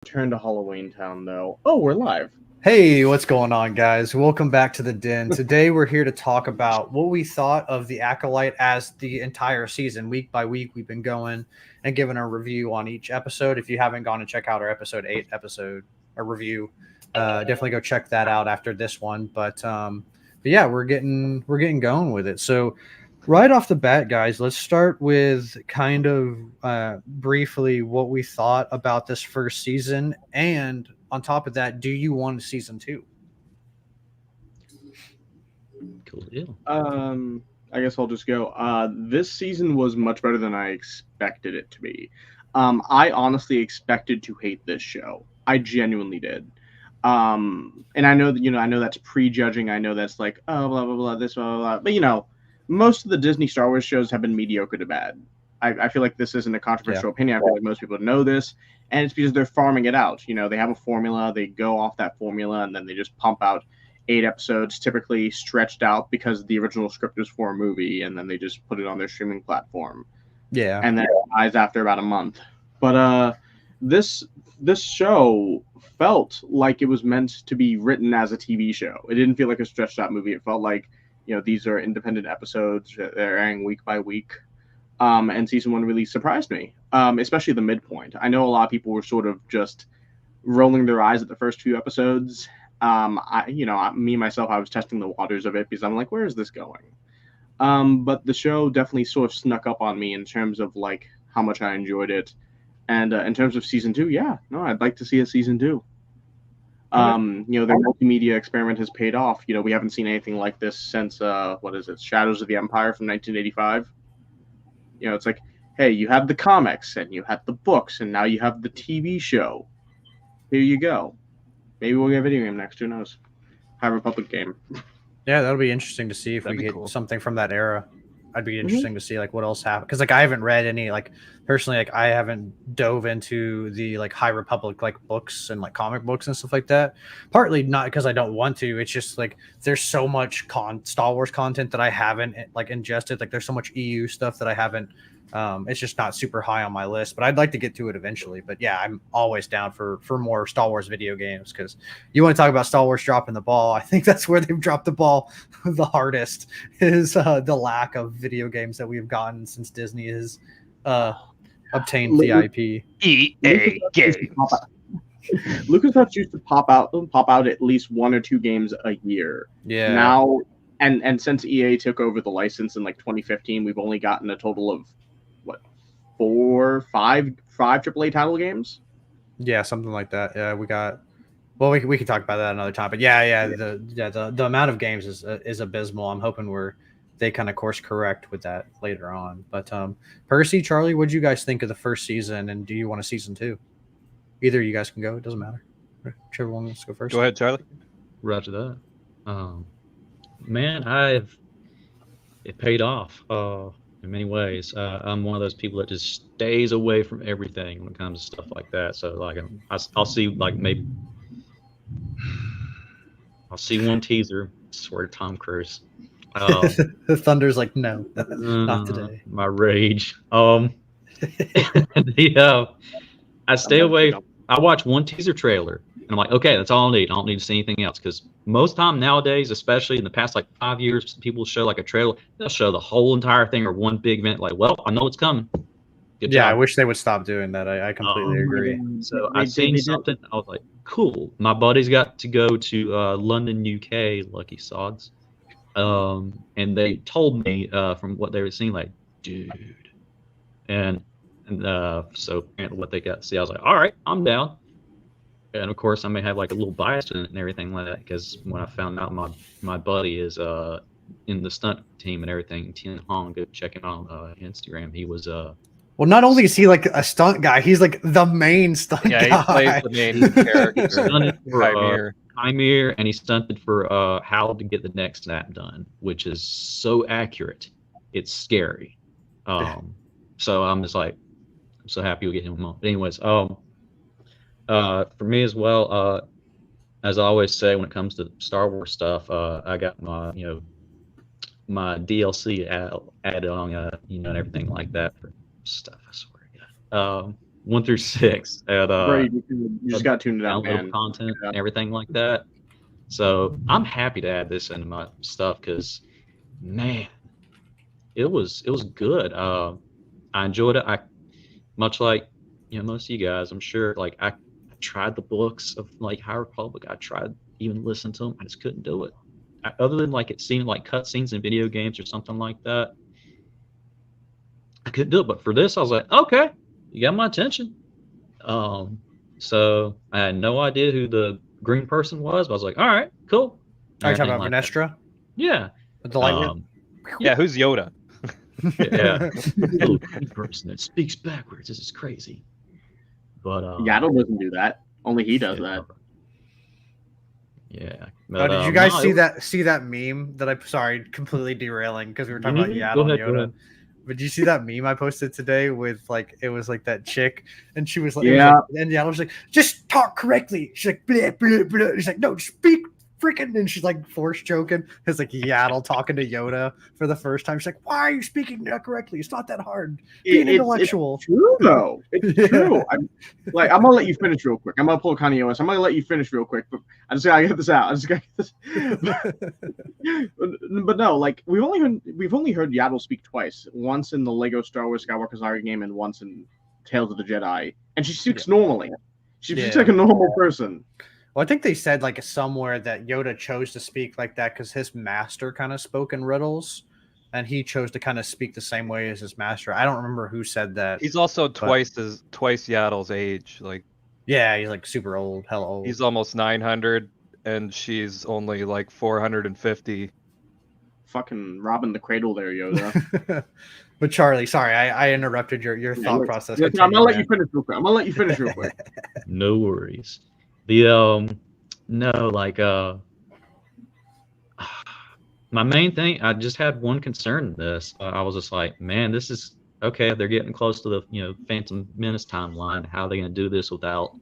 Return to Halloween Town, though. Oh, we're live. Hey, what's going on, guys? Welcome back to the Den. Today, we're here to talk about what we thought of the Acolyte as the entire season. Week by week, we've been going and giving a review on each episode. If you haven't gone and check out our episode 8 episode a review, definitely go check that out after this one. But yeah, we're getting going with it. So right off the bat, guys, let's start with kind of briefly what we thought about this first season. And on top of that, do you want a season 2? Cool deal. I guess I'll just go. This season was much better than I expected it to be. I honestly expected to hate this show. I genuinely did. And I know that, I know that's prejudging. I know that's like, oh, blah, blah, blah, this, blah, blah, blah. But, most of the Disney Star Wars shows have been mediocre to bad. I feel like this isn't a controversial opinion. I feel like most people know this. And it's because they're farming it out. They have a formula. They go off that formula, and then they just pump out 8 episodes, typically stretched out because the original script was for a movie, and then they just put it on their streaming platform. Yeah. And then it dies after about a month. But this show felt like it was meant to be written as a TV show. It didn't feel like a stretched out movie. It felt like, these are independent episodes. They're airing week by week. And season 1 really surprised me, especially the midpoint. I know a lot of people were sort of just rolling their eyes at the first few episodes. Me myself, I was testing the waters of it because I'm like, where is this going? But the show definitely sort of snuck up on me in terms of like how much I enjoyed it, and in terms of season 2, I'd like to see a season 2. Their multimedia experiment has paid off. We haven't seen anything like this since Shadows of the Empire from 1985. It's like, hey, you have the comics and you have the books and now you have the TV show. Here you go. Maybe we'll get a video game next. Who knows? High Republic game. Yeah, that'll be interesting to see if we get something from that era. I'd be interesting to see like what else happened, because like I haven't read any, like personally, like I haven't dove into the like High Republic like books and like comic books and stuff like that. Partly not because I don't want to. It's just like there's so much Star Wars content that I haven't like ingested. Like there's so much EU stuff that I haven't. It's just not super high on my list, but I'd like to get to it eventually. But yeah, I'm always down for more Star Wars video games, because you want to talk about Star Wars dropping the ball. I think that's where they've dropped the ball the hardest, is the lack of video games that we've gotten since Disney has obtained the IP. EA games. LucasArts used to pop out at least 1 or 2 games a year. Yeah. Now, and since EA took over the license in like 2015, we've only gotten a total of 5 AAA title games. Yeah, something like that. Yeah, we got. Well, we can talk about that another time. But the amount of games is abysmal. I'm hoping they kind of course correct with that later on. But Percy, Charlie, what did you guys think of the first season, and do you want a season 2? Either of you guys can go. It doesn't matter. Whichever one wants to go first. Go ahead, Charlie. Roger that. Man, it paid off in many ways. I'm one of those people that just stays away from everything when it comes to stuff like that. So like I'll see like maybe I'll see one teaser. Swear to Tom Cruise. The Thunder's like, no, not today. My rage. I stay away. I watch one teaser trailer and I'm like, okay, that's all I need. I don't need to see anything else, because most time nowadays, especially in the past like 5 years, people show like a trailer. They'll show the whole entire thing or one big event. Like, well, I know it's coming. Good job. I wish they would stop doing that. I completely agree. So I seen something. I was like, cool. My buddies got to go to London, UK. Lucky sods. And they told me from what they were seeing, like, dude, and so what they got to see, I was like, all right, I'm down. And of course, I may have like a little bias in it and everything like that, because when I found out my buddy is in the stunt team and everything, Tien Hong, go check him out on Instagram. He was well, not only is he like a stunt guy, he's like the main stunt guy. Yeah, he plays the main character. He stunted for Chimere, and he stunted for how to get the next snap done, which is so accurate, it's scary. So I'm just like, I'm so happy we get him on. But anyways, for me as well, as I always say when it comes to Star Wars stuff, I got my my DLC added on, and everything like that for stuff. I swear to God. 1 through 6. And, Bro, you just got tuned out, downloadable man. content, Yeah. everything like that. So I'm happy to add this into my stuff because, man, it was good. I enjoyed it. Much like most of you guys, I'm sure. Like I tried the books of like High Republic. I tried even listening to them. I just couldn't do it. Other than like it seemed like cutscenes in video games or something like that, I couldn't do it. But for this, I was like, okay, you got my attention. So I had no idea who the green person was, but I was like, all right, cool. Are you talking about Like Venestra? Yeah. With the light Yeah, who's Yoda? Yeah. Little green person that speaks backwards. This is crazy. But Yaddle doesn't do that. Only he does that. Yeah. But, did you guys see that meme that sorry, completely derailing because we were talking about Yaddle and Yoda. But did you see that meme I posted today with like it was like that chick and she was like, and Yaddle was like, just talk correctly. She's like, blah, blah, blah. She's like, no, speak freaking, and she's like force choking. It's like Yaddle talking to Yoda for the first time. She's like, why are you speaking that correctly? It's not that hard. Be an intellectual. It's true though. It's true. I'm gonna let you finish real quick. I'm gonna pull Kanye West. I'm gonna let you finish real quick, but I just gotta get this out. But no, like we've only heard Yaddle speak twice. Once in the Lego Star Wars Skywalker Saga game, and once in Tales of the Jedi. And she speaks normally. She speaks like a normal person. Well, I think they said like somewhere that Yoda chose to speak like that because his master kind of spoke in riddles, and he chose to kind of speak the same way as his master. I don't remember who said that. He's also twice Yaddle's age. Like, yeah, he's like super old, hella old. He's almost 900, and she's only like 450. Fucking robbing the cradle there, Yoda. But Charlie, sorry, I interrupted your thought process. I'm gonna let you finish real quick. No worries. The no, like my main thing, I just had one concern in this. I was just like, man, this is okay. They're getting close to the Phantom Menace timeline. How are they going to do this without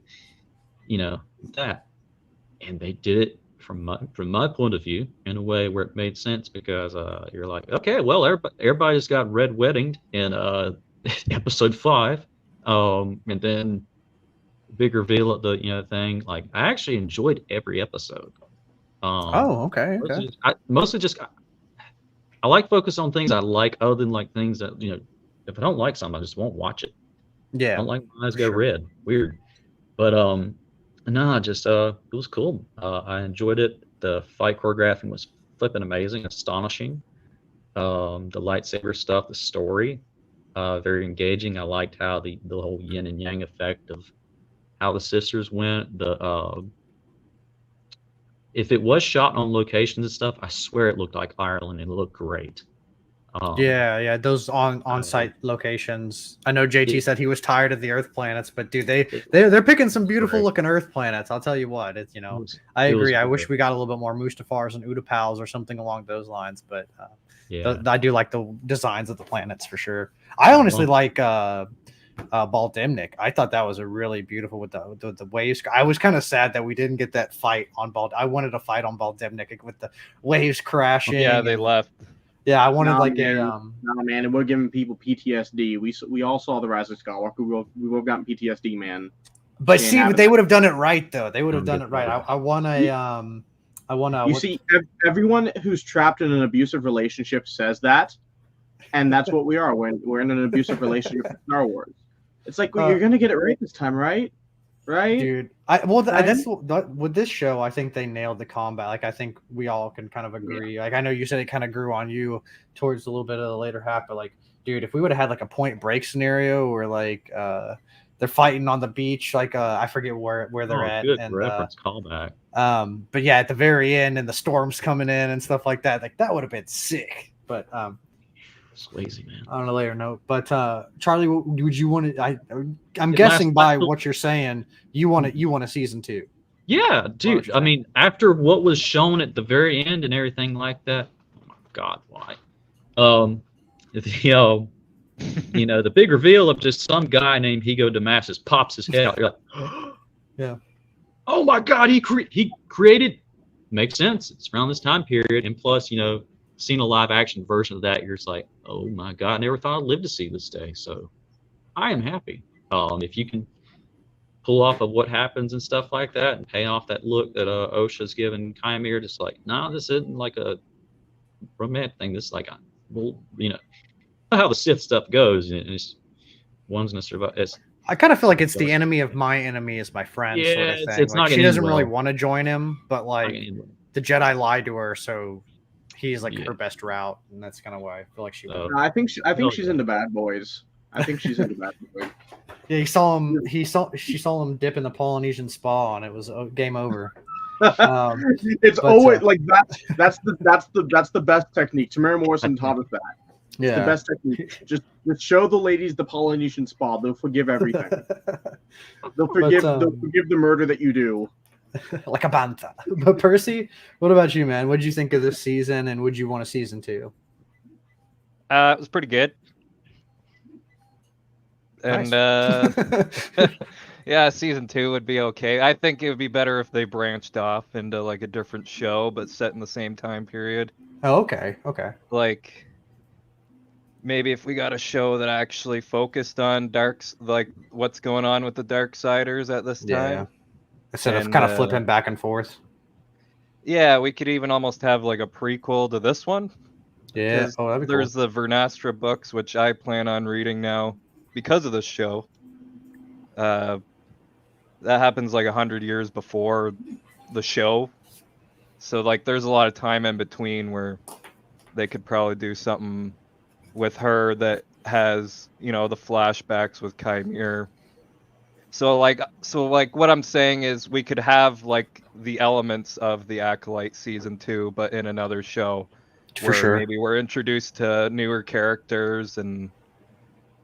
that? And they did it from my point of view in a way where it made sense because you're like, okay, well, everybody just got red weddinged in episode 5, and then big reveal of the thing. Like I actually enjoyed every episode. Okay. I like focus on things I like other than like things that if I don't like something I just won't watch it. Yeah, I don't like my eyes go red. Weird. But no, just it was cool. I enjoyed it. The fight choreographing was flipping amazing, astonishing. The lightsaber stuff, the story, very engaging. I liked how the whole yin and yang effect of how the sisters went. If it was shot on locations and stuff, I swear it looked like Ireland. It looked great. Yeah, those on-site locations. I know JT said he was tired of the Earth planets, but dude, they're picking some beautiful looking Earth planets. I'll tell you what, it's I agree. I wish we got a little bit more Mustafars and Utapals or something along those lines, but I do like the designs of the planets for sure. I honestly like Baldimnik. I thought that was a really beautiful with the waves. I was kind of sad that we didn't get that fight on I wanted a fight on Baldimnik with the waves crashing. Yeah, they left. Yeah, I wanted No, man, and we're giving people PTSD. We all saw the Rise of Skywalker. We would have gotten PTSD, man. But see, they would have done it right though. They would have done it right. I want to. You see, everyone who's trapped in an abusive relationship says that, and that's what we are. We're in an abusive relationship with Star Wars. It's like you're gonna get it right this time, right? Right, dude. That's with this show. I think they nailed the combat. Like I think we all can kind of agree. Yeah. Like I know you said it kind of grew on you towards a little bit of the later half, but like, dude, if we would have had like a Point Break scenario where like they're fighting on the beach, like I forget where they're at. Good and reference callback. But yeah, at the very end and the storms coming in and stuff like that, like that would have been sick. But it's lazy, man. On a later note, but Charlie, would you want to? I'm guessing by what you're saying, you want a season 2. Yeah, dude. I mean, after what was shown at the very end and everything like that, oh my God, why? The big reveal of just some guy named Higo Damascus pops his head out. You're like, yeah. Oh my God, he created. Makes sense. It's around this time period, and plus, seeing a live action version of that, you're just like, oh my God, I never thought I'd live to see this day. So I am happy. If you can pull off of what happens and stuff like that, and pay off that look that Osha's given Kymir, just like, nah, this isn't like a romantic thing. This is like, well, how the Sith stuff goes, and it's one's gonna survive. I kind of feel like it's the enemy of my enemy is my friend sort of thing. It's like, not she gonna doesn't end really well. want to join him, but like the Jedi lied to her, so he's like her best route, and that's kind of why I feel like she. I think she's into Bad Boys. I think she's into Bad Boys. Yeah, she saw him dip in the Polynesian spa, and it was game over. It's always like that's the best technique. Tamara Morrison taught us that. It's the best technique. Just show the ladies the Polynesian spa. They'll forgive everything. They'll forgive the murder that you do. Like a bantha. But Percy, what about you, man? What did you think of this season, and would you want a season 2? It was pretty good. And yeah, season 2 would be okay. I think it would be better if they branched off into like a different show, but set in the same time period. Oh, okay. Like maybe if we got a show that actually focused on like what's going on with the Darksiders at this time. Instead of kind of flipping back and forth. Yeah, we could even almost have like a prequel to this one. Yeah, that'd be there's cool. the Vernastra books, which I plan on reading now because of this show. That happens like 100 years before the show. So like there's a lot of time in between where they could probably do something with her that has, the flashbacks with Kymir. So like what I'm saying is we could have like the elements of the Acolyte season 2, but in another show. For sure. Maybe we're introduced to newer characters and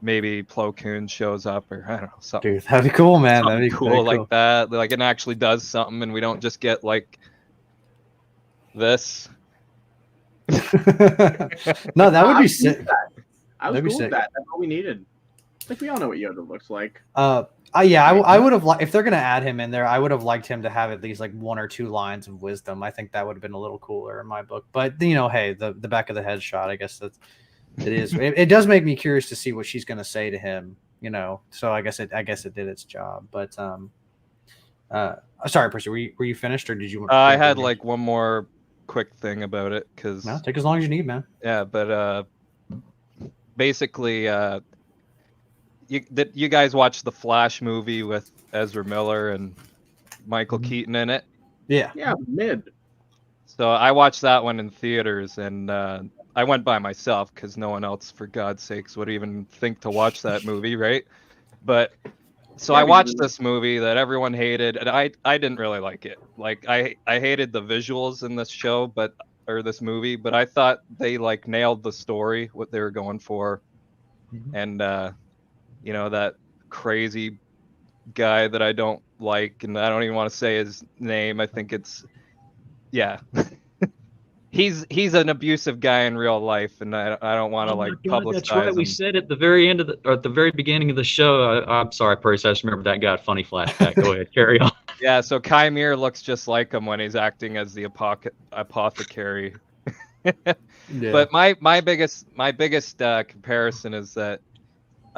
maybe Plo Koon shows up or I don't know something. Dude, that'd be cool, man. That'd be cool like that. Like it actually does something, and we don't just get like this. No, that would be sick. I was cool with that. That's all we needed. Like we all know what Yoda looks like. I would have liked, if they're gonna add him in there, I would have liked him to have at least like 1 or 2 lines of wisdom. I think that would have been a little cooler in my book. But hey, the back of the head shot, I guess it is. It does make me curious to see what she's gonna say to him. So I guess it did its job. But sorry, Percy, were you finished or did you? I had like one more quick thing about it because. No, take as long as you need, man. Yeah, but basically. You guys watched the Flash movie with Ezra Miller and Michael Keaton in it? Yeah, mid. So I watched that one in theaters, and I went by myself because no one else, for God's sakes, would even think to watch that movie, right? But so I watched this movie that everyone hated, and I didn't really like it. Like I hated the visuals in this show, or this movie, but I thought they like nailed the story, what they were going for, and that crazy guy that I don't like, and I don't even want to say his name. I think it's, he's an abusive guy in real life, and I don't want to publicize. That's right. We said at the very end at the very beginning of the show. I'm sorry, Percy. I just remember that guy. Funny flashback. Go ahead, carry on. Yeah. So Kymir looks just like him when he's acting as the apothecary. But my biggest comparison is that.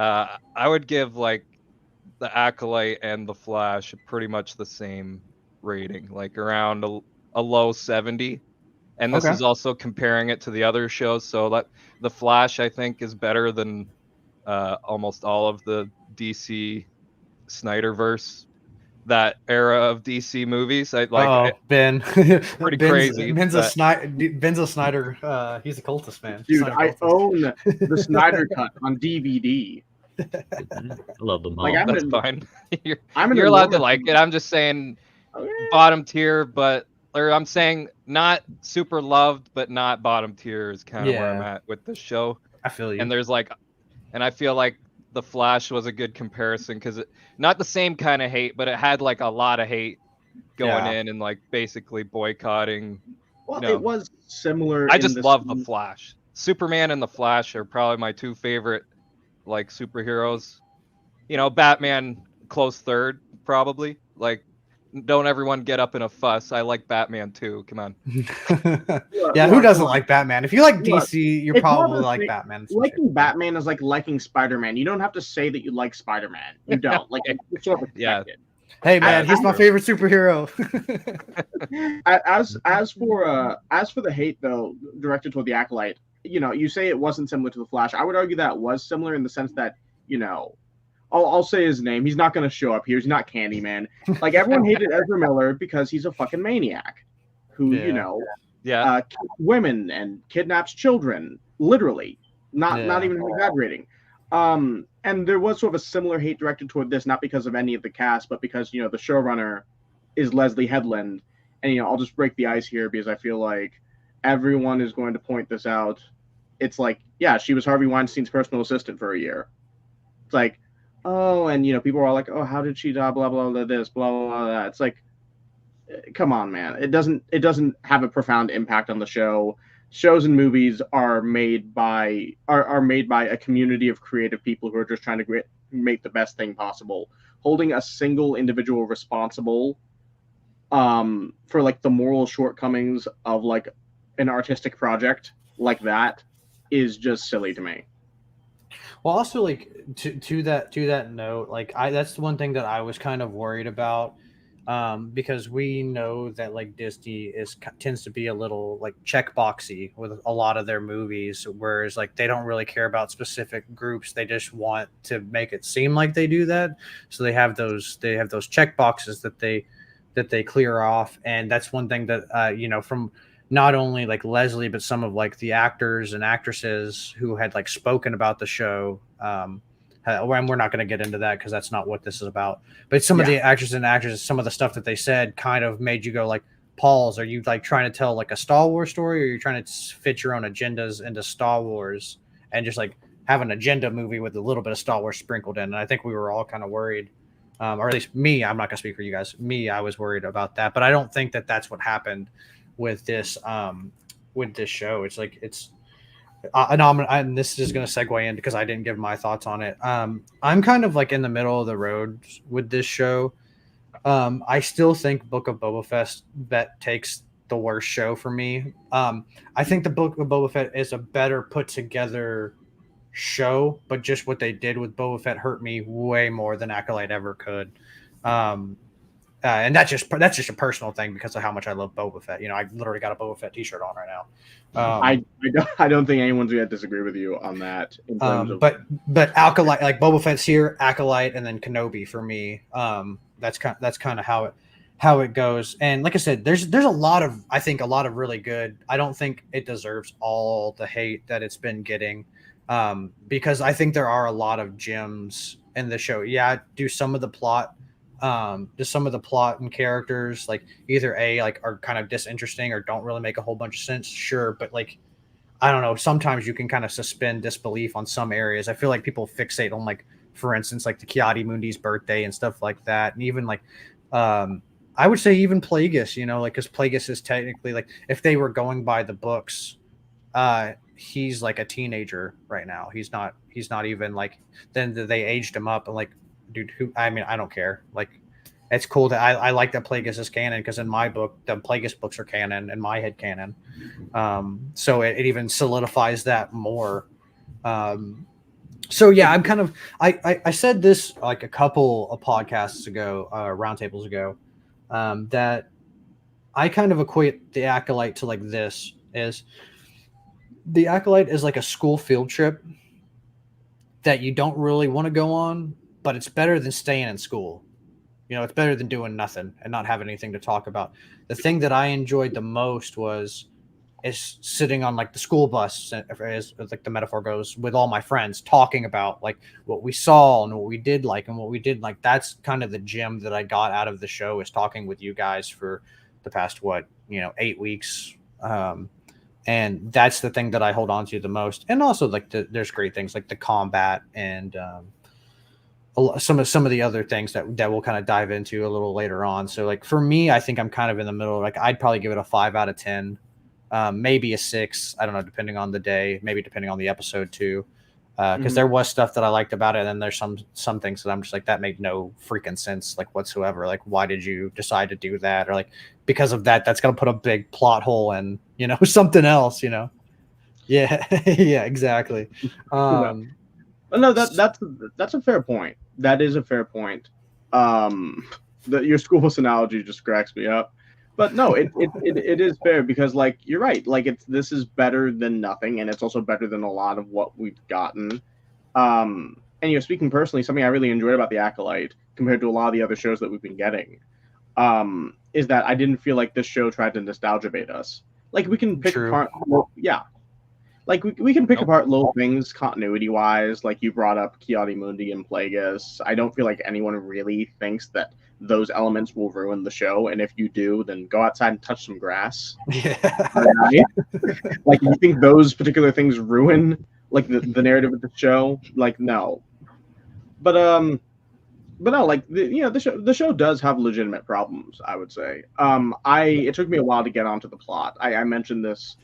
I would give like the Acolyte and the Flash pretty much the same rating, like around a low 70. And this is also comparing it to the other shows. So that the Flash, I think, is better than almost all of the DC Snyderverse, that era of DC movies. Ben, pretty crazy. Ben's a Snyder. He's a cultist, man. Dude, I own the Snyder Cut on DVD. I love them all. Like, that's fine. You're allowed to like it. I'm just saying bottom tier, I'm saying not super loved, but not bottom tier is kind of where I'm at with this show. I feel you. And I feel like the Flash was a good comparison because not the same kind of hate, but it had like a lot of hate going in and like basically boycotting. Well, it was similar. I just love the Flash. Superman and the Flash are probably my 2 favorite superheroes. Batman close third probably. Like don't everyone get up in a fuss. I like Batman too. Come on. Yeah, who doesn't like Batman? If you like DC, you're it's probably like Batman. Liking Batman is like liking Spider-Man. You don't have to say that you like Spider-Man. You don't. Like, it's sort of expected. Hey man, he's my favorite superhero. as for the hate though directed toward the Acolyte, you know, you say it wasn't similar to the Flash. I would argue that it was similar in the sense that, you know, I'll say his name. He's not going to show up here. He's not Candyman. Like, everyone hated Ezra Miller because he's a fucking maniac who, you know, kills women and kidnaps children, literally. Not even exaggerating. And there was sort of a similar hate directed toward this, not because of any of the cast, but because, you know, the showrunner is Leslie Headland. And, you know, I'll just break the ice here because I feel like everyone is going to point this out. It's like, yeah, she was Harvey Weinstein's personal assistant for a year. It's like, oh, and, you know, people are all like, oh, how did she die? Blah, blah, blah, this, blah, blah, blah, that. It's like, come on, man. It doesn't have a profound impact on the show. Shows and movies are made by a community of creative people who are just trying to make the best thing possible. Holding a single individual responsible for like the moral shortcomings of like an artistic project like that is just silly to me. Well, also, like, to that note, like, that's one thing that I was kind of worried about, because we know that like Disney tends to be a little like checkboxy with a lot of their movies, whereas like they don't really care about specific groups. They just want to make it seem like they do that, so they have those check boxes that they clear off, and that's one thing that you know, from not only like Leslie, but some of like the actors and actresses who had like spoken about the show. And we're not going to get into that because that's not what this is about. But some of the actors and actresses, some of the stuff that they said kind of made you go like, Pauls, are you like trying to tell like a Star Wars story, or are you trying to fit your own agendas into Star Wars and just like have an agenda movie with a little bit of Star Wars sprinkled in? And I think we were all kind of worried. Or at least me, I'm not going to speak for you guys. Me, I was worried about that, but I don't think that that's what happened with this show. It's like and this is going to segue in because I didn't give my thoughts on it. I'm kind of like in the middle of the road with this show. I still think Book of Boba Fett takes the worst show for me. I think the Book of Boba Fett is a better put together show, but just what they did with Boba Fett hurt me way more than Acolyte ever could. And that's just a personal thing because of how much I love Boba Fett. You know, I literally got a Boba Fett t-shirt on right now. I don't think anyone's going to disagree with you on that. In terms of... But Acolyte, like Boba Fett's here, Acolyte, and then Kenobi for me. That's kind of how it goes. And like I said, there's a lot of really good. I don't think it deserves all the hate that it's been getting, because I think there are a lot of gems in the show. Yeah, do some of the plot and characters like either like are kind of disinteresting or don't really make a whole bunch of sense, sure, but like I don't know, sometimes you can kind of suspend disbelief on some areas. I feel like people fixate on, like, for instance, like the Kiadi-Mundi's birthday and stuff like that, and even like I would say even Plagueis, you know, like, because Plagueis is technically, like, if they were going by the books, he's like a teenager right now. He's not even like, then they aged him up, and like, dude, I mean, I don't care. Like, it's cool that I like that Plagueis is canon, because in my book, the Plagueis books are canon, in my head canon. So it even solidifies that more. So yeah, I'm kind of, I said this like a couple of podcasts ago, roundtables ago, that I kind of equate the Acolyte to like this, is the Acolyte is like a school field trip that you don't really want to go on, but it's better than staying in school. You know, it's better than doing nothing and not having anything to talk about. The thing that I enjoyed the most is sitting on like the school bus, as like the metaphor goes, with all my friends talking about like what we saw and what we did like and what we did like. That's kind of the gem that I got out of the show, is talking with you guys for the past 8 weeks. And that's the thing that I hold on to the most. And also like there's great things like the combat and some of the other things that we'll kind of dive into a little later on. So like for me, I think I'm kind of in the middle. Like I'd probably give it a 5 out of 10, maybe a 6. I don't know, depending on the day, maybe depending on the episode too. because there was stuff that I liked about it, and then there's some things that I'm just like, that made no freaking sense, like whatsoever. Like, why did you decide to do that? Or like, because of that, that's gonna put a big plot hole in, something else, Yeah, yeah, exactly. No, that's a fair point. That is a fair point. Your school bus analogy just cracks me up. But no, it is fair because like you're right. Like this is better than nothing, and it's also better than a lot of what we've gotten. And speaking personally, something I really enjoyed about the Acolyte compared to a lot of the other shows that we've been getting, is that I didn't feel like this show tried to nostalgia bait us. Like we can pick apart, yeah. Like we can pick apart little things continuity wise. Like you brought up Kiadi Mundi and Plagueis. I don't feel like anyone really thinks that those elements will ruin the show, and if you do, then go outside and touch some grass. Yeah. Right? Like you think those particular things ruin like the narrative of the show? Like no. But no, like the show does have legitimate problems, I would say. It took me a while to get onto the plot. I mentioned this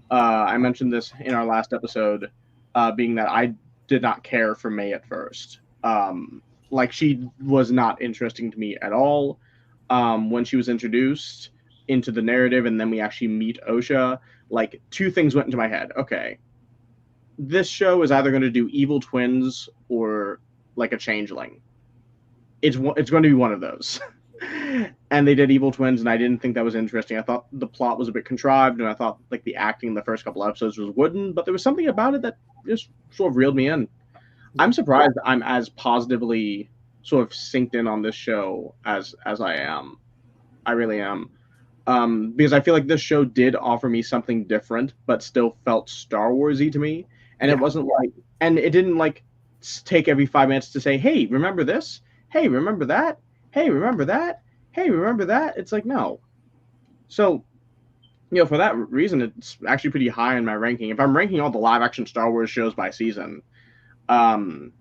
in our last episode, being that I did not care for May at first. Like she was not interesting to me at all when she was introduced into the narrative, and then we actually meet Osha. Like two things went into my head. Okay, this show is either going to do evil twins or like a changeling. It's going to be one of those. And they did evil twins, and I didn't think that was interesting. I thought the plot was a bit contrived, and I thought like the acting in the first couple episodes was wooden, but there was something about it that just sort of reeled me in. I'm surprised I'm as positively sort of synced in on this show as I am. I really am. Because I feel like this show did offer me something different, but still felt Star Wars-y to me. And it wasn't like, and it didn't like take every 5 minutes to say, hey, remember this? Hey, remember that? Hey, remember that? Hey, remember that? It's like, no. So, for that reason, it's actually pretty high in my ranking. If I'm ranking all the live action Star Wars shows by season, and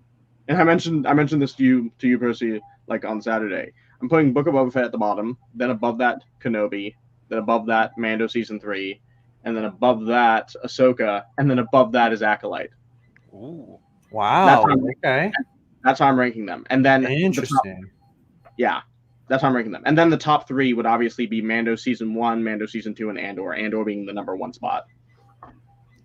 I mentioned this to you, Percy, like on Saturday. I'm putting Book of Boba Fett at the bottom, then above that Kenobi, then above that Mando season 3, and then above that Ahsoka, and then above that is Acolyte. Ooh, wow. Okay, that's how I'm ranking them. And then interesting. That's how I'm ranking them. And then the top 3 would obviously be Mando season 1, Mando season 2, and Andor. Andor being the number 1 spot.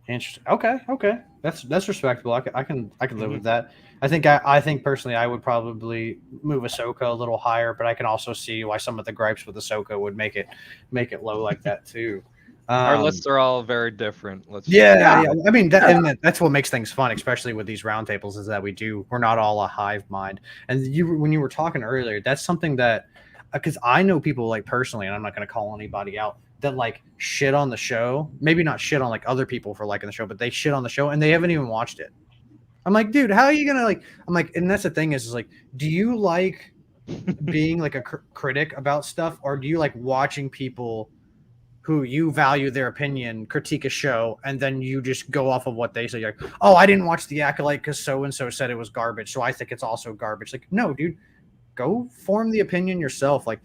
Interesting. Okay. That's respectable. I can live with that. I think personally I would probably move Ahsoka a little higher, but I can also see why some of the gripes with Ahsoka would make it low like that too. Our lists are all very different. Yeah. I mean, that's what makes things fun, especially with these roundtables, is that we're not all a hive mind. And when you were talking earlier, that's something that, because I know people like personally, and I'm not going to call anybody out, that like shit on the show. Maybe not shit on like other people for liking the show, but they shit on the show and they haven't even watched it. I'm like, dude, how are you gonna like? I'm like, and that's the thing is like, do you like being like a critic about stuff, or do you like watching people who you value their opinion critique a show and then you just go off of what they say? You're like, oh, I didn't watch The Acolyte because so and so said it was garbage, so I think it's also garbage. Like, no, dude, go form the opinion yourself. Like,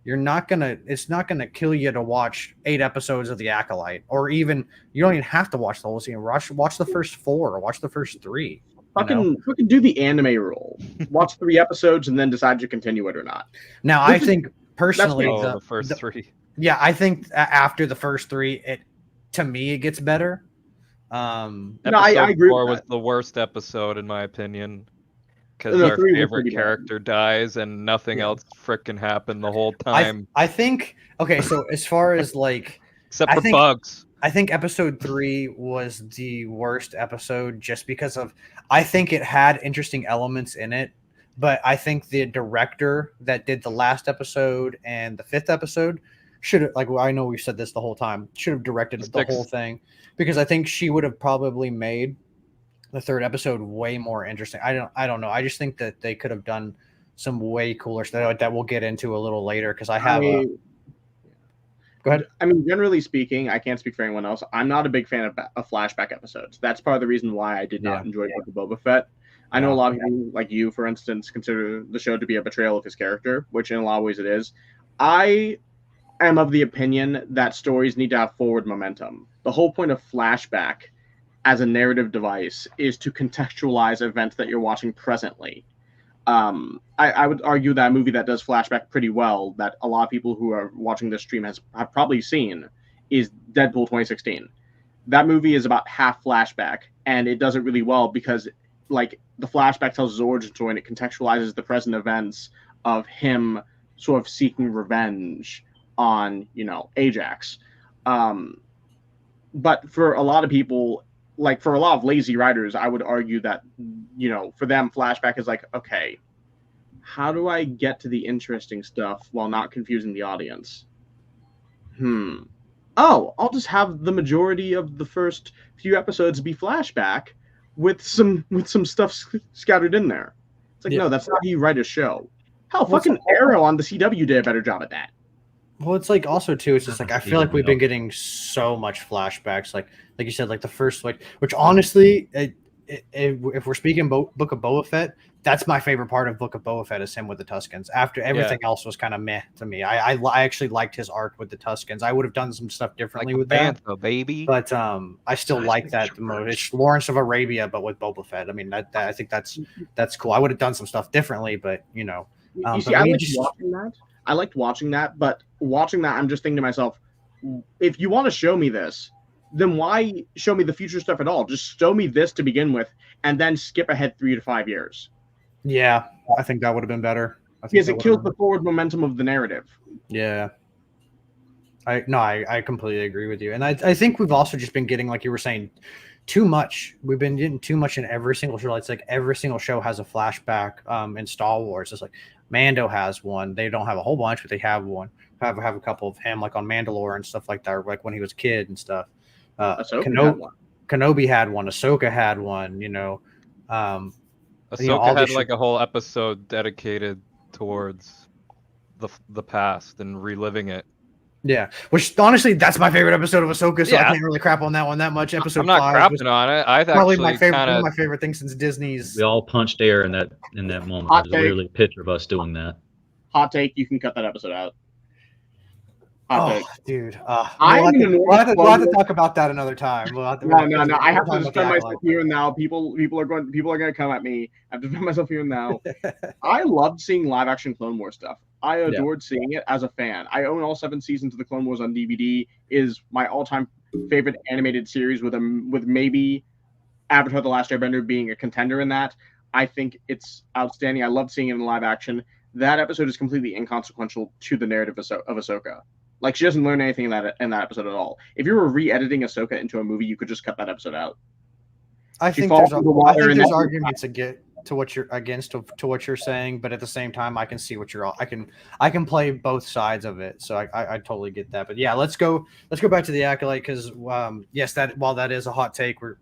it's not gonna kill you to watch 8 episodes of The Acolyte, or even you don't even have to watch the whole season. Watch the first 4 or watch the first 3. Fucking do the anime rule. Watch 3 episodes and then decide to continue it or not. Now, I think personally, the first 3. Yeah, I think after the first 3, to me it gets better. I agree. 4 was the worst episode in my opinion. Because their favorite character dies and nothing else frickin' happened the whole time. I think, okay, so as far as like... Except for bugs. I think episode 3 was the worst episode just because of... I think it had interesting elements in it, but I think the director that did the last episode and the 5th episode should have... Like, I know we've said this the whole time. Should have directed the whole thing. Because I think she would have probably made the 3rd episode way more interesting. I don't know. I just think that they could have done some way cooler stuff that we'll get into a little later, because I have Go ahead. I mean, generally speaking, I can't speak for anyone else. I'm not a big fan of flashback episodes. That's part of the reason why I did not enjoy Book of Boba Fett. I know a lot of people, like you, for instance, consider the show to be a betrayal of his character, which in a lot of ways it is. I am of the opinion that stories need to have forward momentum. The whole point of flashback as a narrative device is to contextualize events that you're watching presently. I would argue that a movie that does flashback pretty well, that a lot of people who are watching this stream have probably seen, is Deadpool 2016. That movie is about half flashback, and it does it really well because, like, the flashback tells his origin story and it contextualizes the present events of him sort of seeking revenge on, Ajax. But for a lot of people, like for a lot of lazy writers, I would argue that, for them, flashback is like, okay, how do I get to the interesting stuff while not confusing the audience? Oh, I'll just have the majority of the first few episodes be flashback with some stuff scattered in there. It's like, no, that's not how you write a show. Hell, fucking Arrow on the CW did a better job at that. Well, it's like also too. It's just like I feel like we've been getting so much flashbacks, like you said, like the first, like, which honestly, if we're speaking Book of Boba Fett, that's my favorite part of Book of Boba Fett is him with the Tuskens. After everything else was kind of meh to me. I actually liked his arc with the Tuskens. I would have done some stuff differently with that, baby. but I still like that the most. It's Lawrence of Arabia, but with Boba Fett. I mean, that I think that's cool. I would have done some stuff differently, but you see, I liked watching that, but watching that, I'm just thinking to myself, if you want to show me this, then why show me the future stuff at all? Just show me this to begin with, and then skip ahead 3 to 5 years. Yeah, I think that would have been better. Because it kills the forward momentum of the narrative. Yeah. I completely agree with you. And I think we've also just been getting, like you were saying, too much. We've been getting too much in every single show. It's like every single show has a flashback in Star Wars. It's like Mando has one. They don't have a whole bunch, but they have one. Have a couple of him, like on Mandalore and stuff like that, like when he was a kid and stuff. Kenobi had one. Ahsoka had one. Ahsoka had like a whole episode dedicated towards the past and reliving it. Yeah, which honestly, that's my favorite episode of Ahsoka, so I can't really crap on that one that much. Episode I'm not 5 crapping on it. I probably my favorite, one of my favorite things since Disney's. We all punched air in that moment. There's literally a picture of us doing that. Hot take: you can cut that episode out. Dude, we'll have to talk about that another time. No. I have to defend myself here and now. People are going to come at me. I have to defend myself here and now. I loved seeing live action Clone Wars stuff. I adored seeing it as a fan. I own all 7 seasons of the Clone Wars on DVD. Is my all-time favorite animated series with maybe Avatar: The Last Airbender being a contender in that. I think it's outstanding. I love seeing it in live action. That episode is completely inconsequential to the narrative of Ahsoka. Like, she doesn't learn anything in that episode at all. If you were re-editing Ahsoka into a movie, you could just cut that episode out. I think there's arguments to what you're against to what you're saying, but at the same time, I can see what you're all. I can play both sides of it, so I totally get that. But yeah, let's go back to the Acolyte because yes, that while that is a hot take, we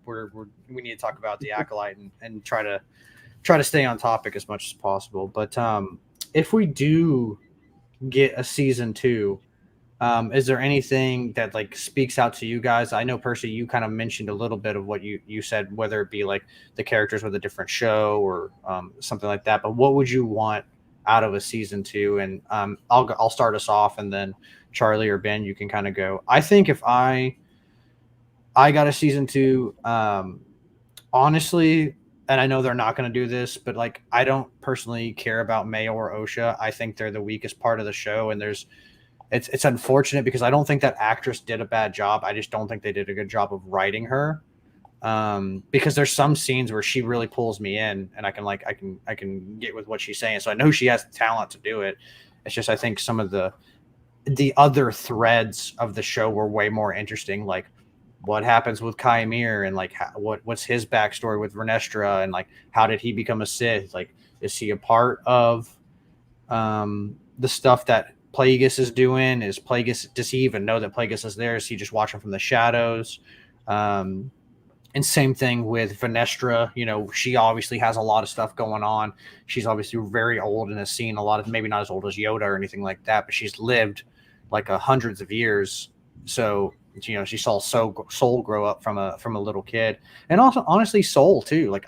need to talk about the Acolyte and try to stay on topic as much as possible. But if we do get a season 2. Is there anything that like speaks out to you guys? I know, Percy, you kind of mentioned a little bit of what you said, whether it be like the characters with a different show or something like that. But what would you want out of a season 2? And I'll start us off, and then Charlie or Ben, you can kind of go. I think if I got a season 2, honestly, and I know they're not going to do this, but like I don't personally care about Mayo or Osha. I think they're the weakest part of the show, and it's unfortunate because I don't think that actress did a bad job. I just don't think they did a good job of writing her. Because there's some scenes where she really pulls me in, and I can get with what she's saying. So I know she has the talent to do it. It's just I think some of the other threads of the show were way more interesting, like what happens with Kymir and like what's his backstory with Vernestra, and like how did he become a Sith? Like, is he a part of the stuff that Plagueis is doing? Does he even know that Plagueis is there? Is he just watching from the shadows? And same thing with Vernestra. She obviously has a lot of stuff going on. She's obviously very old and has seen a lot of, maybe not as old as Yoda or anything like that, but she's lived like hundreds of years. So she saw Soul grow up from a little kid, and also honestly Soul too. Like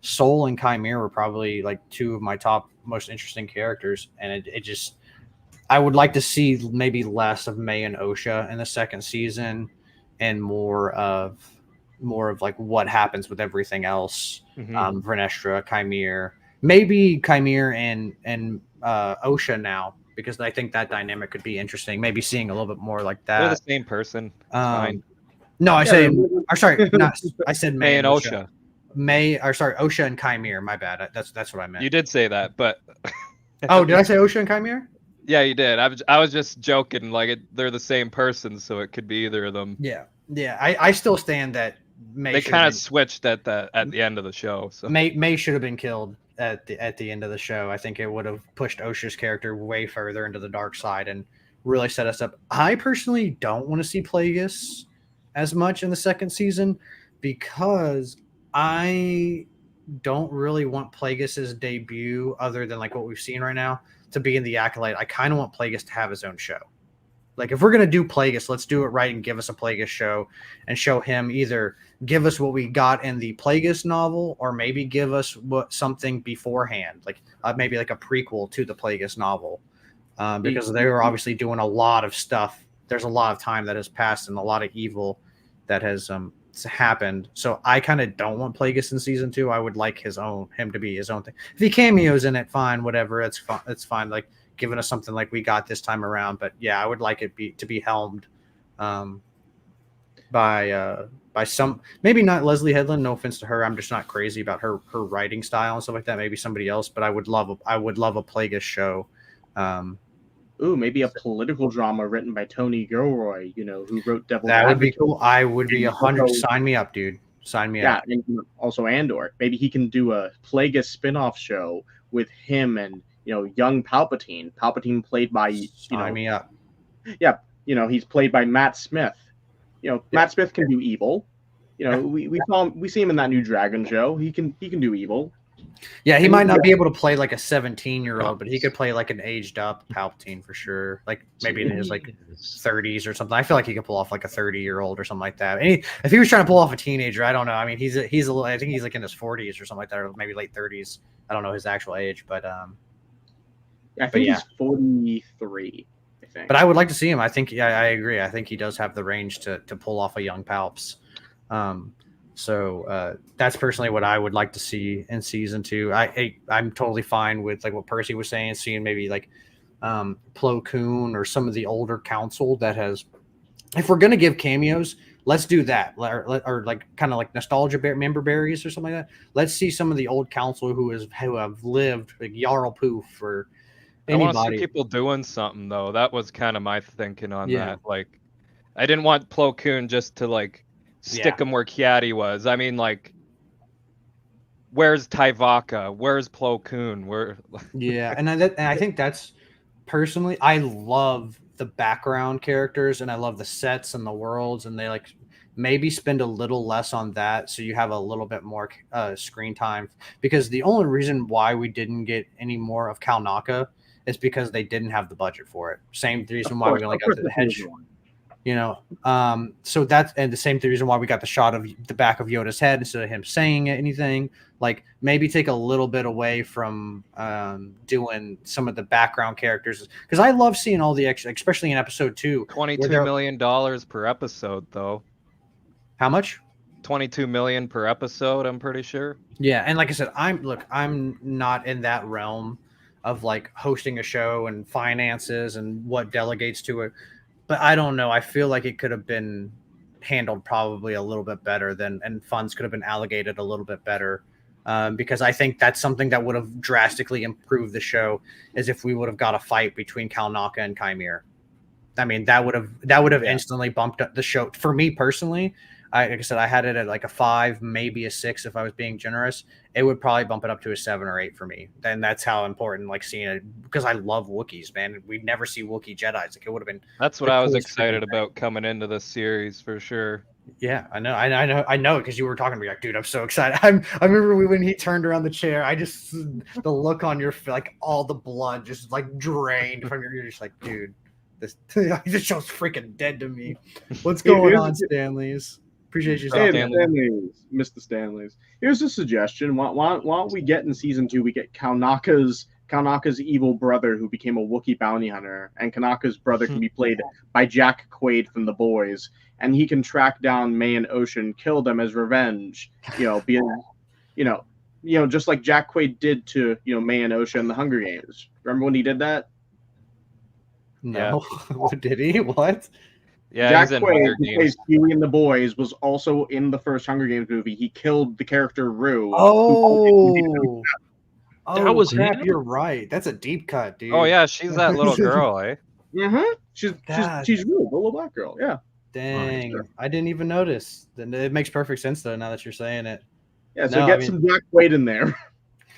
Soul and Kymir were probably like 2 of my top most interesting characters, and it just. I would like to see maybe less of May and Osha in the second season and more of more of like what happens with everything else. Mhm. Vernestra, Chimere, maybe Chimere and Osha now, because I think that dynamic could be interesting. Maybe seeing a little bit more like They're the that. same person. It's fine. No, I Yeah, say, or sorry, not I said May May and and Osha. Osha. May, or sorry, Osha and Chimere. My bad. That's what I meant. You did say that, but Oh, did I say Osha and Chimere? yeah, you did. I was just joking. Like they're the same person, so it could be either of them. Yeah, yeah. I still stand that May. They kind of switched at the end of the show. So May should have been killed at the end of the show. I think it would have pushed Osha's character way further into the dark side and really set us up. I personally don't want to see Plagueis as much in the second season because I don't really want Plagueis's debut, other than like what we've seen right now, to be in the Acolyte. I kind of want Plagueis to have his own show. Like if we're gonna do Plagueis, let's do it right and give us a Plagueis show and show him, either give us what we got in the Plagueis novel or maybe give us something beforehand, like maybe like a prequel to the Plagueis novel, because they were obviously doing a lot of stuff. There's a lot of time that has passed and a lot of evil that has happened. So I kind of don't want Plagueis in season 2. I would like him to be his own thing. If he cameos in it, fine, whatever. It's fine. It's fine. Like giving us something like we got this time around. But yeah, I would like it to be helmed by some, maybe not Leslie Headland. No offense to her. I'm just not crazy about her writing style and stuff like that. Maybe somebody else. But I would love a Plagueis show. Ooh, maybe a political drama written by Tony Gilroy, who wrote Devil's That would be Advocate. cool. I would be 100. Sign me up, dude. Sign me up. Yeah, and also Andor. Maybe he can do a Plagueis spin-off show with him and young Palpatine. Palpatine played by Sign me up. Yeah, he's played by Matt Smith. Matt Smith can do evil. We see him in that new Dragon show. He can do evil. Yeah, he might not be able to play like a 17-year-old, but he could play like an aged up Palpatine for sure. Like maybe in his like 30s or something. I feel like he could pull off like a 30-year-old or something like that. And if he was trying to pull off a teenager, I don't know. I mean, he's a little. I think he's like in his 40s or something like that, or maybe late 30s. I don't know his actual age, but I think he's 43. I think. But I would like to see him. I think I agree. I think he does have the range to pull off a young Palps. So that's personally what I would like to see in season 2. I'm totally fine with like what Percy was saying, seeing maybe like Plo Koon or some of the older council that has. If we're gonna give cameos, let's do that, or like kind of like nostalgia member berries or something like that. Let's see some of the old council who have lived, like Jarl Poof or anybody. I want to see people doing something though. That was kind of my thinking on that. Like, I didn't want Plo Koon just to like stick him where Kiadi was. I mean, like, where's Tyvaka? Where's Plo Koon? And I think that's personally, I love the background characters and I love the sets and the worlds, and they like maybe spend a little less on that so you have a little bit more screen time, because the only reason why we didn't get any more of Kalnaka is because they didn't have the budget for it. Same reason why we only got to the hedge. So that's, and the same reason why we got the shot of the back of Yoda's head instead of him saying anything. Like maybe take a little bit away from doing some of the background characters, because I love seeing all the extra, especially in episode 2. $22 million per episode, though. How much? $22 million per episode, I'm pretty sure. Yeah, and like I said, I'm not in that realm of like hosting a show and finances and what delegates to it. But I don't know. I feel like it could have been handled probably a little bit better and funds could have been allocated a little bit better. Because I think that's something that would have drastically improved the show, is if we would have got a fight between Kalnaka and Chimere. I mean, that would have instantly bumped up the show. For me personally, like I said, I had it at like a 5, maybe a 6 if I was being generous. It would probably bump it up to a 7 or 8 for me. And that's how important, like, seeing it, because I love Wookiees, man. We'd never see Wookiee Jedis. Like, it would have been. That's what I was excited about coming into this series for sure. Yeah, I know, because you were talking to me like, dude, I'm so excited. I remember when he turned around the chair, the look on your face, like all the blood just like drained from your. You're just like, dude, this show's freaking dead to me. What's going on, Stanleys? Appreciate you, Stanleys, Mr. Stanleys. Here's a suggestion. Why don't we get in season 2? We get Kalnaka's Kanaka's evil brother who became a Wookiee bounty hunter, and Kanaka's brother can be played by Jack Quaid from The Boys, and he can track down May and Ocean, kill them as revenge, being, just like Jack Quaid did to, May and Ocean in the Hunger Games. Remember when he did that? No. Did he? What? Yeah, Jack he's in Quaid, Hunger who Games. plays Huey in The Boys, was also in the first Hunger Games movie. He killed the character Rue. Oh, That was crap! him? You're right. That's a deep cut, dude. Oh yeah, she's that little girl, eh? She's God. she's Rue, the little black girl. Yeah. Dang, sure. I didn't even notice. Then it makes perfect sense though. Now that you're saying it. Yeah. So get some Jack Quaid in there.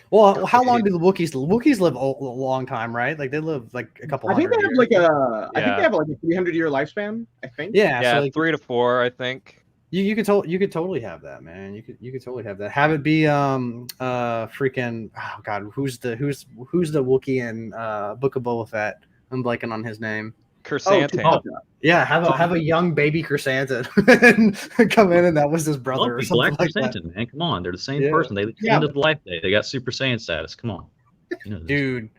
Well, how long do the Wookiees? Wookiees live a long time, right? Like they live like a couple. I think they have years. I think they have like a 300-year lifespan. I think. Yeah. Yeah, So like, 3 to 4, I think. you could totally have that, man. You could totally have that. Have it be freaking oh god, who's the Wookiee in Book of Boba Fett? I'm blanking on his name. Chrysanthemum. Yeah, have a young baby chrysanthemum come in, and that was his brother or something Black like that. Chrysanthemum, man. Come on, they're the same person. They ended the life day. They got Super Saiyan status. Come on, dude.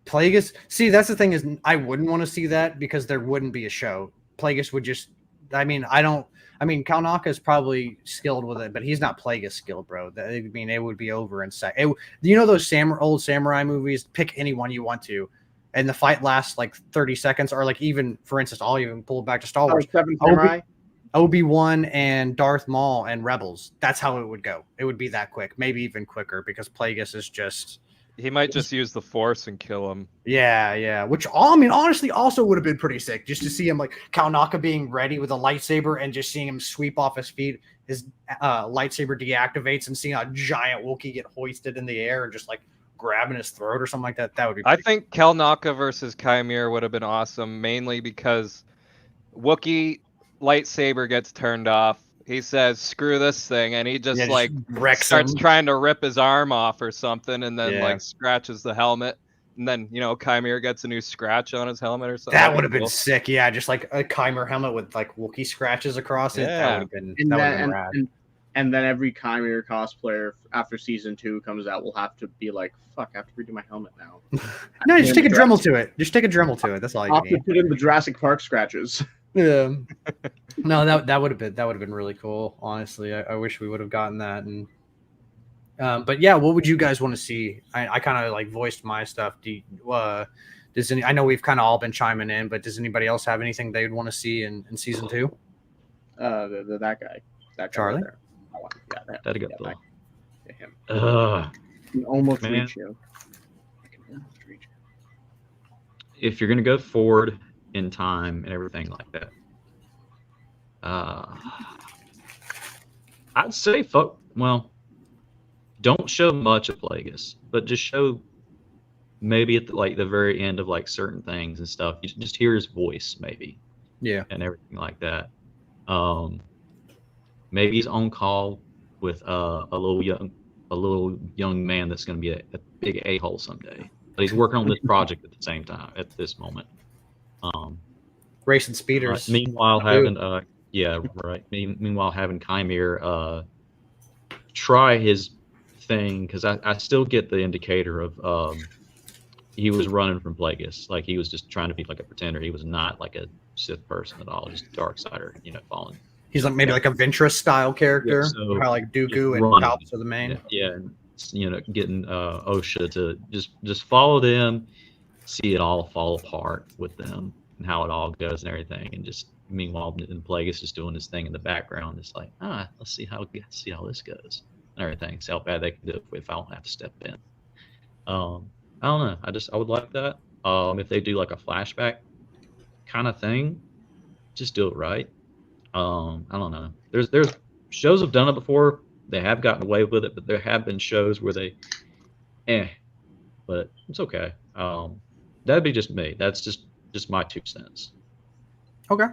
Plagueis. See, that's the thing is, I wouldn't want to see that because there wouldn't be a show. Plagueis would just. I mean, Kalnaka is probably skilled with it, but he's not Plagueis skilled, bro. It would be over in sec. Those old samurai movies? Pick any one you want to. And the fight lasts like 30 seconds, or like even, for instance, I'll even pull it back to Star Wars. Seven Samurai. Obi-Wan and Darth Maul and Rebels. That's how it would go. It would be that quick, maybe even quicker, because Plagueis is just. He might just use the Force and kill him. Yeah. Which honestly, also would have been pretty sick, just to see him like Kalnaka being ready with a lightsaber and just seeing him sweep off his feet. His lightsaber deactivates and seeing a giant Wookiee get hoisted in the air and just like grabbing his throat or something like that. That would be. I think Kalnaka versus Chimere would have been awesome, mainly because Wookiee lightsaber gets turned off. He says, "Screw this thing," and he just starts trying to rip his arm off or something, and then like scratches the helmet. And then Chimere gets a new scratch on his helmet or something. That would have been sick. Yeah, just like a Chimere helmet with like Wookiee scratches across it. That would have been rad. And then every Chimere cosplayer after season 2 comes out will have to be like, "Fuck, I have to redo my helmet now." No, just take a Dremel to it. Just take a Dremel to it. That's all you need. Put in the Jurassic Park scratches. Yeah. No, that would have been really cool. Honestly, I wish we would have gotten that. And but yeah, what would you guys want to see? I kind of like voiced my stuff. I know we've kind of all been chiming in, but does anybody else have anything they'd want to see in season 2? That guy, Charlie. Right there. That'd go cool. Him. I can almost reach you. If you're gonna go forward in time and everything like that, I'd say don't show much of Plagueis, but just show maybe at the very end of like certain things and stuff. You just hear his voice maybe, and everything like that. Maybe he's on call with a little young man that's going to be a big a-hole someday, but he's working on this project at the same time at this moment. Racing speeders. Meanwhile, Meanwhile, having Chimere try his thing, because I still get the indicator of he was running from Plagueis, like he was just trying to be like a pretender. He was not like a Sith person at all, just a dark sider, falling. He's like maybe like a Ventress style character, how like Dooku and Palps are the main. And getting Osha to just follow them, see it all fall apart with them and how it all goes and everything, and just meanwhile Plagueis is doing his thing in the background. It's like let's see how this goes and everything. See how bad they can do it if I don't have to step in. I don't know. I would like that. If they do like a flashback kind of thing, just do it right. I don't know. There's shows have done it before. They have gotten away with it, but there have been shows where they, but it's okay. That'd be just me. That's just my 2 cents. Okay.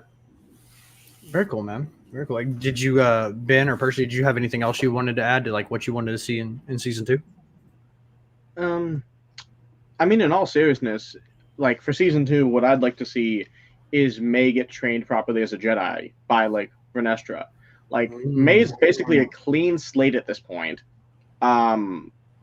Very cool, man. Very cool. Like, did you, Ben or Percy, did you have anything else you wanted to add to like what you wanted to see in season 2? I mean, in all seriousness, like for season 2, what I'd like to see is May get trained properly as a Jedi by like Renestra. Like May's basically a clean slate at this point,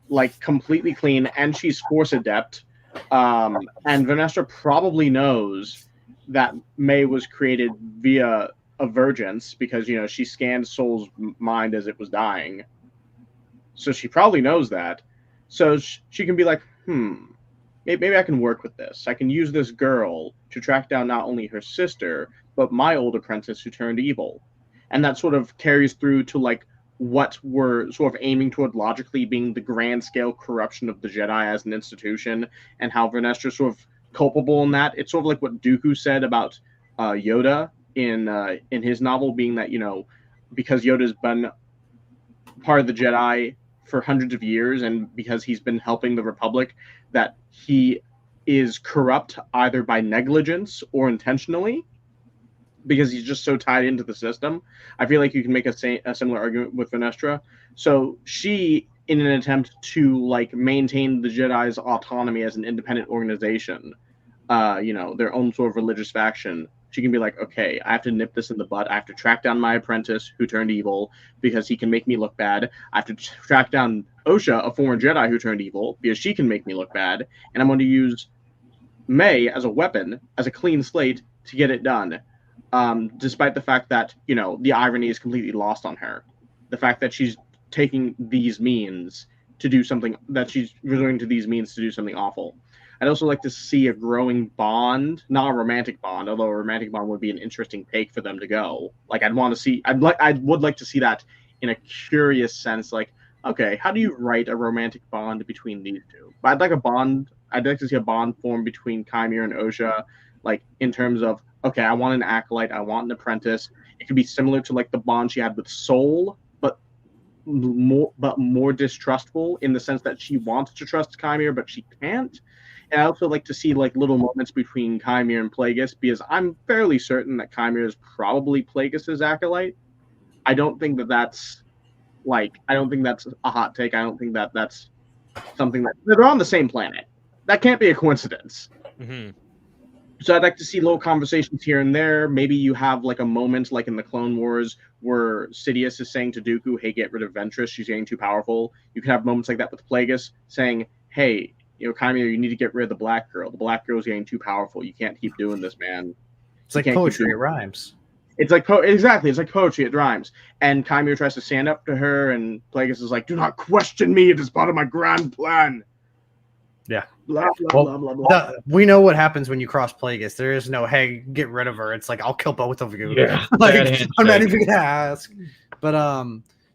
like completely clean, and she's Force adept. And Vernestra probably knows that May was created via Avergence because, you know, she scanned Soul's mind as it was dying. So she probably knows that. So she can be like, maybe I can work with this. I can use this girl to track down not only her sister, but my old apprentice who turned evil. And that sort of carries through to like what we're sort of aiming toward logically being the grand scale corruption of the Jedi as an institution, and how Vernestra's sort of culpable in that. It's sort of like what Dooku said about Yoda in his novel, being that, you know, because Yoda's been part of the Jedi for hundreds of years, and because he's been helping the Republic, that he is corrupt either by negligence or intentionally, because he's just so tied into the system. I feel like you can make a similar argument with Vernestra. So she, in an attempt to like maintain the Jedi's autonomy as an independent organization, you know, their own sort of religious faction, she can be like, okay, I have to nip this in the bud. I have to track down my apprentice who turned evil because he can make me look bad. I have to track down Osha, a former Jedi who turned evil, because she can make me look bad. And I'm going to use May as a weapon, as a clean slate, to get it done. Despite the fact that, you know, the irony is completely lost on her. The fact that she's taking these means to do something, that she's resorting to these means to do something awful. I'd also like to see a growing bond, not a romantic bond, although a romantic bond would be an interesting take for them to go. Like, I would like to see that in a curious sense. Like, okay, how do you write a romantic bond between these two? But I'd like to see a bond form between Chimera and Osha, like in terms of, okay, I want an acolyte, I want an apprentice. It could be similar to like the bond she had with Soul, but more distrustful, in the sense that she wants to trust Chimera, but she can't. And I also like to see like little moments between Chimera and Plagueis, because I'm fairly certain that Chimera is probably Plagueis' acolyte. I don't think that's a hot take. I don't think that that's something that they're on the same planet. That can't be a coincidence. Mm-hmm. So I'd like to see little conversations here and there. Maybe you have like a moment like in the Clone Wars where Sidious is saying to Dooku, hey, get rid of Ventress, she's getting too powerful. You can have moments like that with Plagueis saying, hey, you know, Chimera, you need to get rid of the black girl. The black girl's getting too powerful. You can't keep doing this, man. It's like poetry, it rhymes. It's like exactly. It's like poetry, it rhymes. And Chimera tries to stand up to her, and Plagueis is like, do not question me. It is part of my grand plan. Yeah. Blah, blah, blah, blah, blah. We know what happens when you cross Plagueis. There is no, hey, get rid of her. It's like, I'll kill both of you. Yeah, like, I'm not even gonna ask. But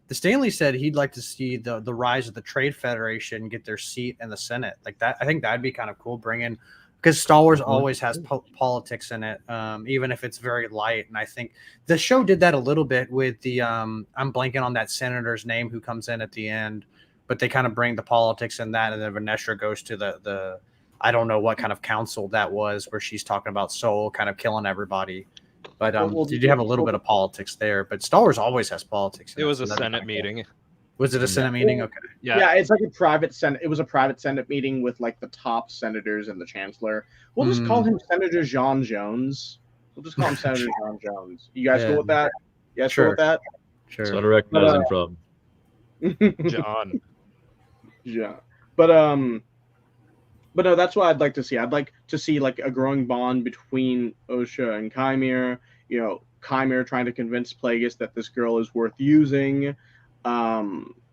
the Stanley said he'd like to see the rise of the Trade Federation get their seat in the Senate. Like that, I think that'd be kind of cool. Because Star Wars always has politics in it, even if it's very light. And I think the show did that a little bit with the I'm blanking on that senator's name who comes in at the end, but they kind of bring the politics in that, and then Vanessa goes to the I don't know what kind of council that was, where she's talking about Soul kind of killing everybody. But did you have a little bit of politics there? But Star Wars always has politics. It was a Senate meeting. Was it a Senate meeting? Okay. Yeah, it's like a private Senate. It was a private Senate meeting with like the top senators and the chancellor. We'll just call him Senator John Jones. We'll just call him Senator John Jones. You guys go with that? You guys go with that? Sure. That's what I recognize him from. John. Yeah. But no, that's what I'd like to see. I'd like to see like a growing bond between Osha and Chimera. You know, Chimera trying to convince Plagueis that this girl is worth using.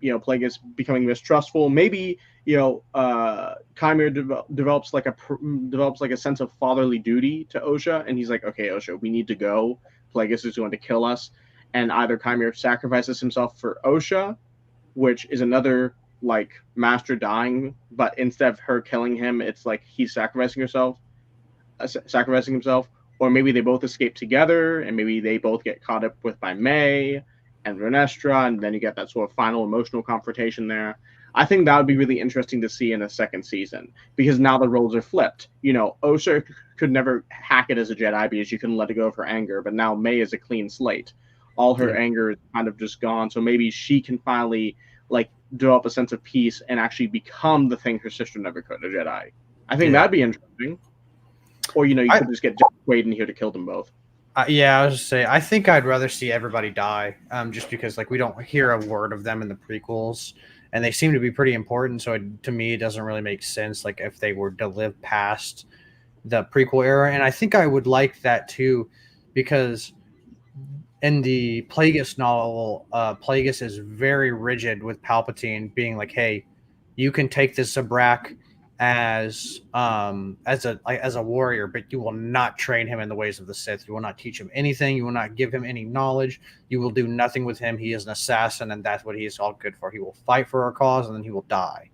You know, Plagueis becoming mistrustful. Maybe, you know, Chimera develops like a sense of fatherly duty to Osha, and he's like, okay, Osha, we need to go. Plagueis is going to kill us, and either Chimera sacrifices himself for Osha, which is another like master dying, but instead of her killing him, it's like he's sacrificing himself, or maybe they both escape together, and maybe they both get caught up with by May and Vernestra, and then you get that sort of final emotional confrontation there. I think that would be really interesting to see in a second season, because now the roles are flipped. You know, Osha could never hack it as a Jedi because you couldn't let it go of her anger, but now May is a clean slate. All her anger is kind of just gone, so maybe she can finally like develop a sense of peace and actually become the thing her sister never could, a Jedi. I think that'd be interesting. Or, you know, you could just get Wade in here to kill them both. Yeah, I was just say I think I'd rather see everybody die, just because like we don't hear a word of them in the prequels, and they seem to be pretty important. So to me, it doesn't really make sense, like if they were to live past the prequel era. And I think I would like that too, because in the Plagueis novel, Plagueis is very rigid with Palpatine being like, "Hey, you can take this Zabrak as a warrior, but you will not train him in the ways of the Sith. You will not teach him anything. You will not give him any knowledge. You will do nothing with him. He is an assassin, and that's what he is all good for. He will fight for our cause, and then he will die."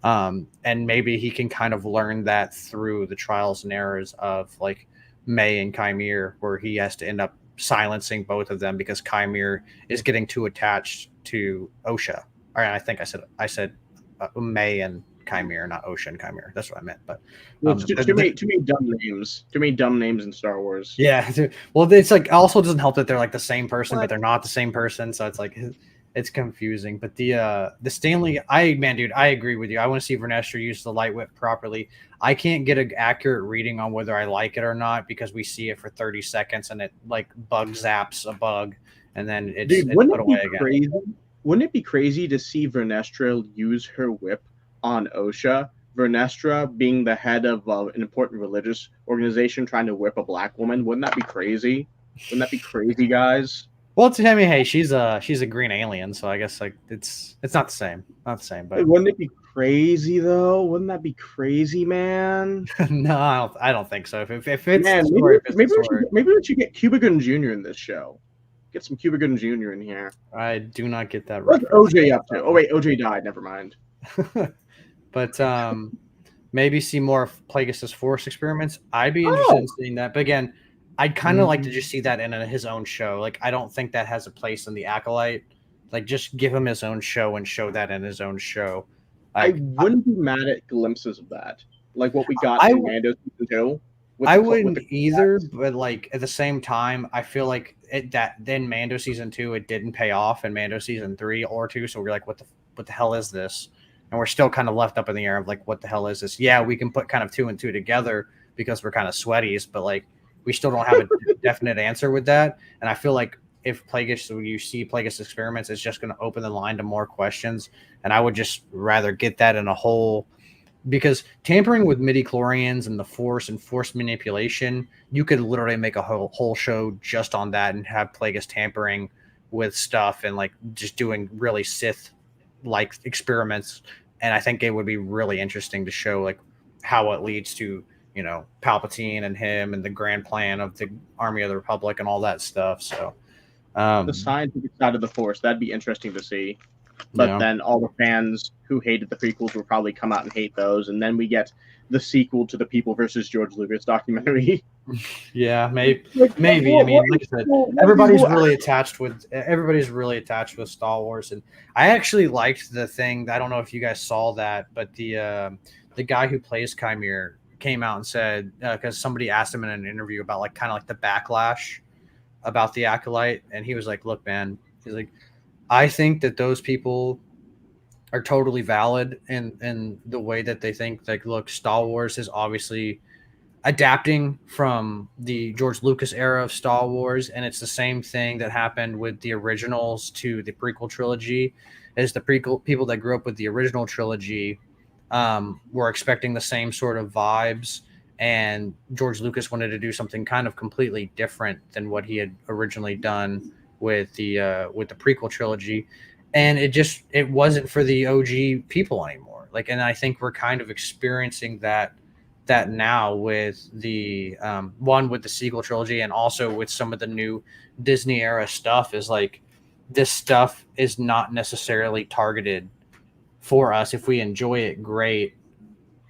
And maybe he can kind of learn that through the trials and errors of like May and Chimere, where he has to end up silencing both of them because Chimere is getting too attached to Osha. Or I think I said May and Chimere, not Osha and Chimere. That's what I meant. But too many dumb names. Too many dumb names in Star Wars. Yeah. Well, it's like also doesn't help that they're like the same person, but they're not the same person. So it's like it's confusing. But the Stanley, I agree with you. I want to see Vernestra use the light whip properly. I can't get an accurate reading on whether I like it or not because we see it for 30 seconds and it like bug zaps a bug and then it's put away again. Crazy? Wouldn't it be crazy to see Vernestra use her whip on Osha? Vernestra being the head of an important religious organization trying to whip a black woman. Wouldn't that be crazy? Wouldn't that be crazy, guys? Well, I mean, hey, she's a green alien, so I guess like it's not the same, But wouldn't it be crazy though? Wouldn't that be crazy, man? No, I don't think so. If it's man, story, maybe we should get Cuba Gooding Jr. in this show. Get some Cuba Gooding Jr. in here. I do not get that. What's OJ up to? Oh wait, OJ died. Never mind. But maybe see more of Plagueis' Force experiments. I'd be interested in seeing that. But again, I'd kind of like to just see that in his own show. Like, I don't think that has a place in the Acolyte. Like, just give him his own show and show that in his own show. Like, I wouldn't be mad at glimpses of that. Like what we got in Mando season 2. I wouldn't either, but like at the same time, I feel like that then Mando season 2 it didn't pay off, and Mando season 3 or 2. So we're like, what the hell is this? And we're still kind of left up in the air of like, what the hell is this? Yeah, we can put kind of 2 and 2 together because we're kind of sweaties, but like we still don't have a definite answer with that. And I feel like if you see Plagueis experiments, it's just going to open the line to more questions. And I would just rather get that in a whole. Because tampering with midichlorians and the Force and Force manipulation, you could literally make a whole show just on that and have Plagueis tampering with stuff and like just doing really Sith-like experiments. And I think it would be really interesting to show like how it leads to, you know, Palpatine and him and the grand plan of the Army of the Republic and all that stuff. So the scientific side of the Force, that'd be interesting to see. But then all the fans who hated the prequels will probably come out and hate those, and then we get the sequel to the People versus George Lucas documentary. Yeah, maybe. I mean, like I said, everybody's really attached with Star Wars, and I actually liked the thing. I don't know if you guys saw that, but the guy who plays Chimere came out and said because somebody asked him in an interview about like kind of like the backlash about the Acolyte, and he was like, "Look, man," he's like, I think that those people are totally valid in the way that they think. Like, look, Star Wars is obviously adapting from the George Lucas era of Star Wars, and it's the same thing that happened with the originals to the prequel trilogy. Is the prequel people that grew up with the original trilogy were expecting the same sort of vibes, and George Lucas wanted to do something kind of completely different than what he had originally done with the prequel trilogy, and it wasn't for the OG people anymore. Like, and I think we're kind of experiencing that now with the with the sequel trilogy, and also with some of the new Disney era stuff. Is like this stuff is not necessarily targeted for us. If we enjoy it, great.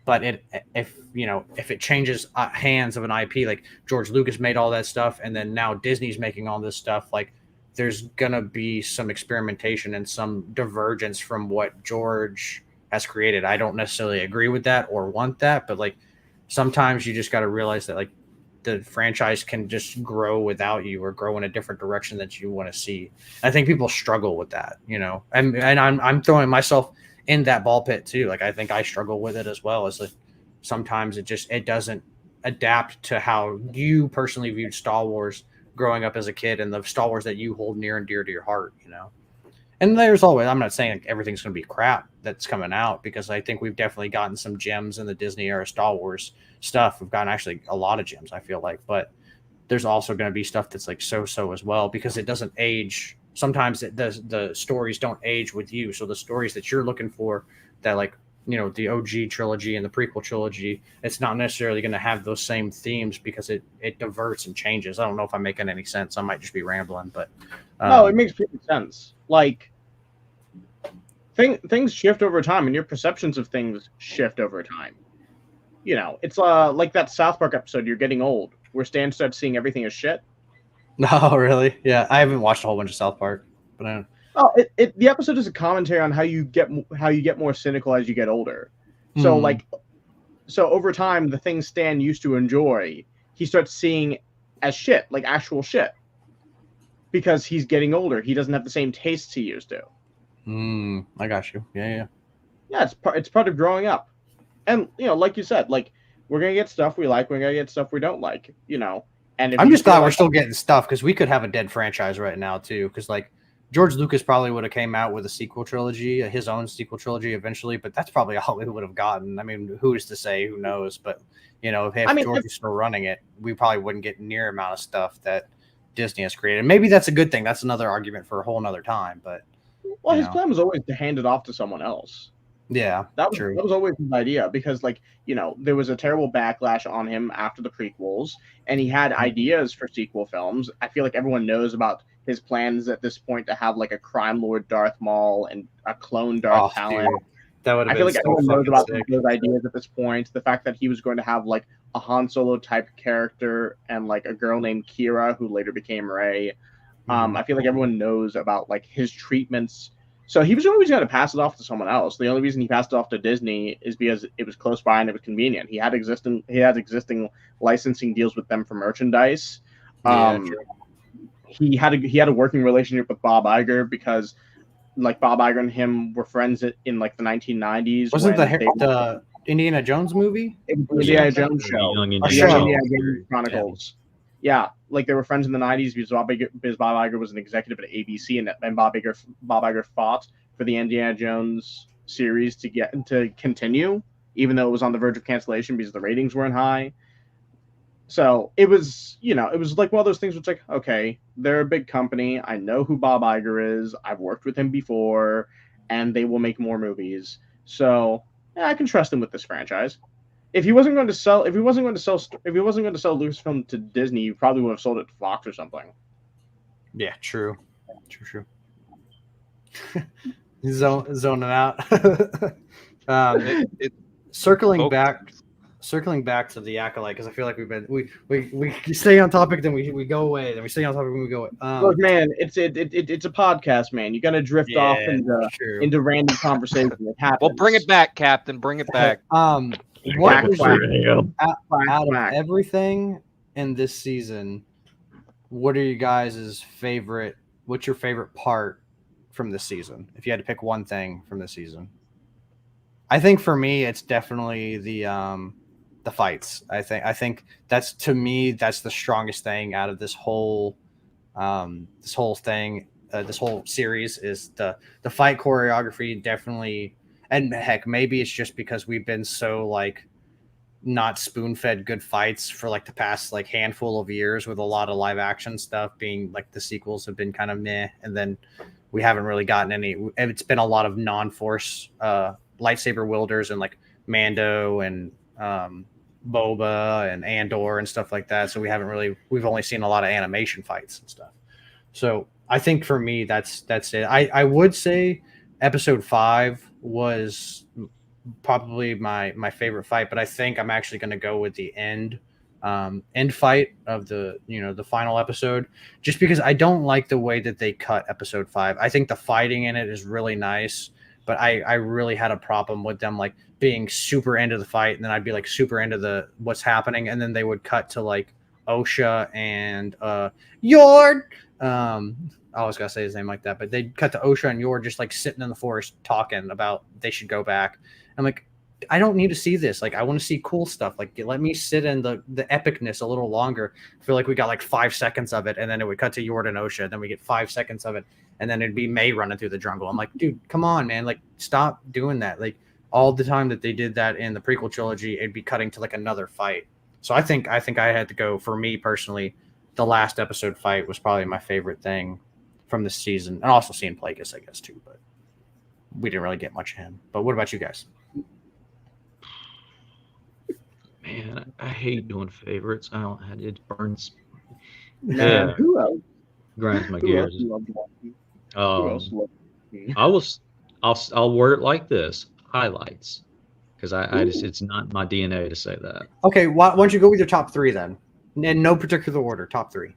But if it changes hands of an IP, like George Lucas made all that stuff, and then now Disney's making all this stuff, like there's gonna be some experimentation and some divergence from what George has created. I don't necessarily agree with that or want that, but like sometimes you just got to realize that like the franchise can just grow without you or grow in a different direction that you want to see. I think people struggle with that, and I'm throwing myself in that ball pit too. Like I think I struggle with it as well. As like sometimes it doesn't adapt to how you personally viewed Star Wars growing up as a kid and the Star Wars that you hold near and dear to your heart, And there's always, I'm not saying like everything's going to be crap that's coming out, because I think we've definitely gotten some gems in the Disney era Star Wars stuff. We've gotten actually a lot of gems, I feel like, but there's also going to be stuff that's like so as well, because it doesn't age. Sometimes the stories don't age with you. So the stories that you're looking for, that like, you know, the OG trilogy and the prequel trilogy, it's not necessarily going to have those same themes, because it diverts and changes. I don't know if I'm making any sense. I might just be rambling, but no, it makes perfect sense. Like, things shift over time, and your perceptions of things shift over time. You know, it's like that South Park episode, "You're Getting Old," where Stan starts seeing everything as shit. No, really? Yeah, I haven't watched a whole bunch of South Park, but I don't. Oh, the episode is a commentary on how you get more cynical as you get older. So so over time, the things Stan used to enjoy, he starts seeing as shit, like actual shit, because he's getting older. He doesn't have the same tastes he used to. I got you. Yeah. Yeah, it's part of growing up. And, you know, like you said, like, we're going to get stuff we like, we're going to get stuff we don't like, you know. And I'm just glad we're still getting stuff, because we could have a dead franchise right now, too. Because, like, George Lucas probably would have came out with a sequel trilogy, his own sequel trilogy eventually, but that's probably all we would have gotten. I mean, who's to say? Who knows? But, you know, if George is still running it, we probably wouldn't get near amount of stuff that Disney has created. Maybe that's a good thing. That's another argument for a whole nother time. But, well, his plan was always to hand it off to someone else. Yeah, that was always his idea, because, like, you know, there was a terrible backlash on him after the prequels, and he had ideas for sequel films. I feel like everyone knows about his plans at this point to have like a crime lord Darth Maul and a clone Darth Talon. Dude, that would have been I feel like so everyone knows about sick. those ideas at this point. The fact that he was going to have like a Han Solo type character and like a girl named Kira who later became Rey. I feel like everyone knows about like his treatments. So he was always going to pass it off to someone else. The only reason he passed it off to Disney is because it was close by and it was convenient. He had existing licensing deals with them for merchandise. He had a working relationship with Bob Iger, because like Bob Iger and him were friends in like the 1990s. Wasn't the Indiana Jones movie? It was the Indiana Jones show. Indiana Jones Chronicles. Yeah, like they were friends in the 90s, because Bob Iger was an executive at ABC, and Bob Iger fought for the Indiana Jones series to continue, even though it was on the verge of cancellation because the ratings weren't high. So it was, you know, it was like one of those things where it's like, okay, they're a big company. I know who Bob Iger is. I've worked with him before, and they will make more movies. So yeah, I can trust him with this franchise. If he wasn't going to sell Lucasfilm to Disney, he probably would have sold it to Fox or something. Yeah, true. Zoning out. Circling back to the Acolyte, because I feel like we stay on topic, then we go away, then we stay on topic, then we go away. Look, man, it's a podcast, man. You got to drift off into random conversation. It happens. Well, bring it back, Captain. Bring it back. What was out of everything in this season, what are you guys' favorite? What's your favorite part from this season? If you had to pick one thing from this season, I think for me, it's definitely the fights. I think that's, to me, that's the strongest thing out of this whole thing. This whole series is the fight choreography, definitely. And heck, maybe it's just because we've been so like not spoon-fed good fights for like the past like handful of years, with a lot of live action stuff being like the sequels have been kind of meh, and then we haven't really gotten any. It's been a lot of non-force lightsaber wielders and like Mando and Boba and Andor and stuff like that. So we've only seen a lot of animation fights and stuff. So I think for me, that's it. I would say episode 5 was probably my favorite fight, but I think I'm actually going to go with the end fight of the final episode, just because I don't like the way that they cut episode 5. I think the fighting in it is really nice, but I really had a problem with them like being super into the fight, and then I'd be like super into what's happening, and then they would cut to like Osha and Yord. I was gonna say his name like that, but they cut to Osha and Yor just like sitting in the forest talking about they should go back. I'm like, I don't need to see this. Like, I want to see cool stuff. Like, let me sit in the epicness a little longer. I feel like we got like 5 seconds of it, and then it would cut to Jordan Osha, then we get 5 seconds of it, and then it'd be May running through the jungle. I'm like, dude, come on, man. Like, stop doing that. Like, all the time that they did that in the prequel trilogy, it'd be cutting to like another fight. So I think I had to go, for me personally, the last episode fight was probably my favorite thing from this season, and also seeing Plagueis, I guess, too. But we didn't really get much of him. But what about you guys? Man, I hate doing favorites. It burns. Man, who else? Grinds my Who gears. else loved watching? Who else loved watching? I'll word it like this: highlights, because I just, it's not my DNA to say that. Okay, why don't you go with your top 3 then? In no particular order, top 3.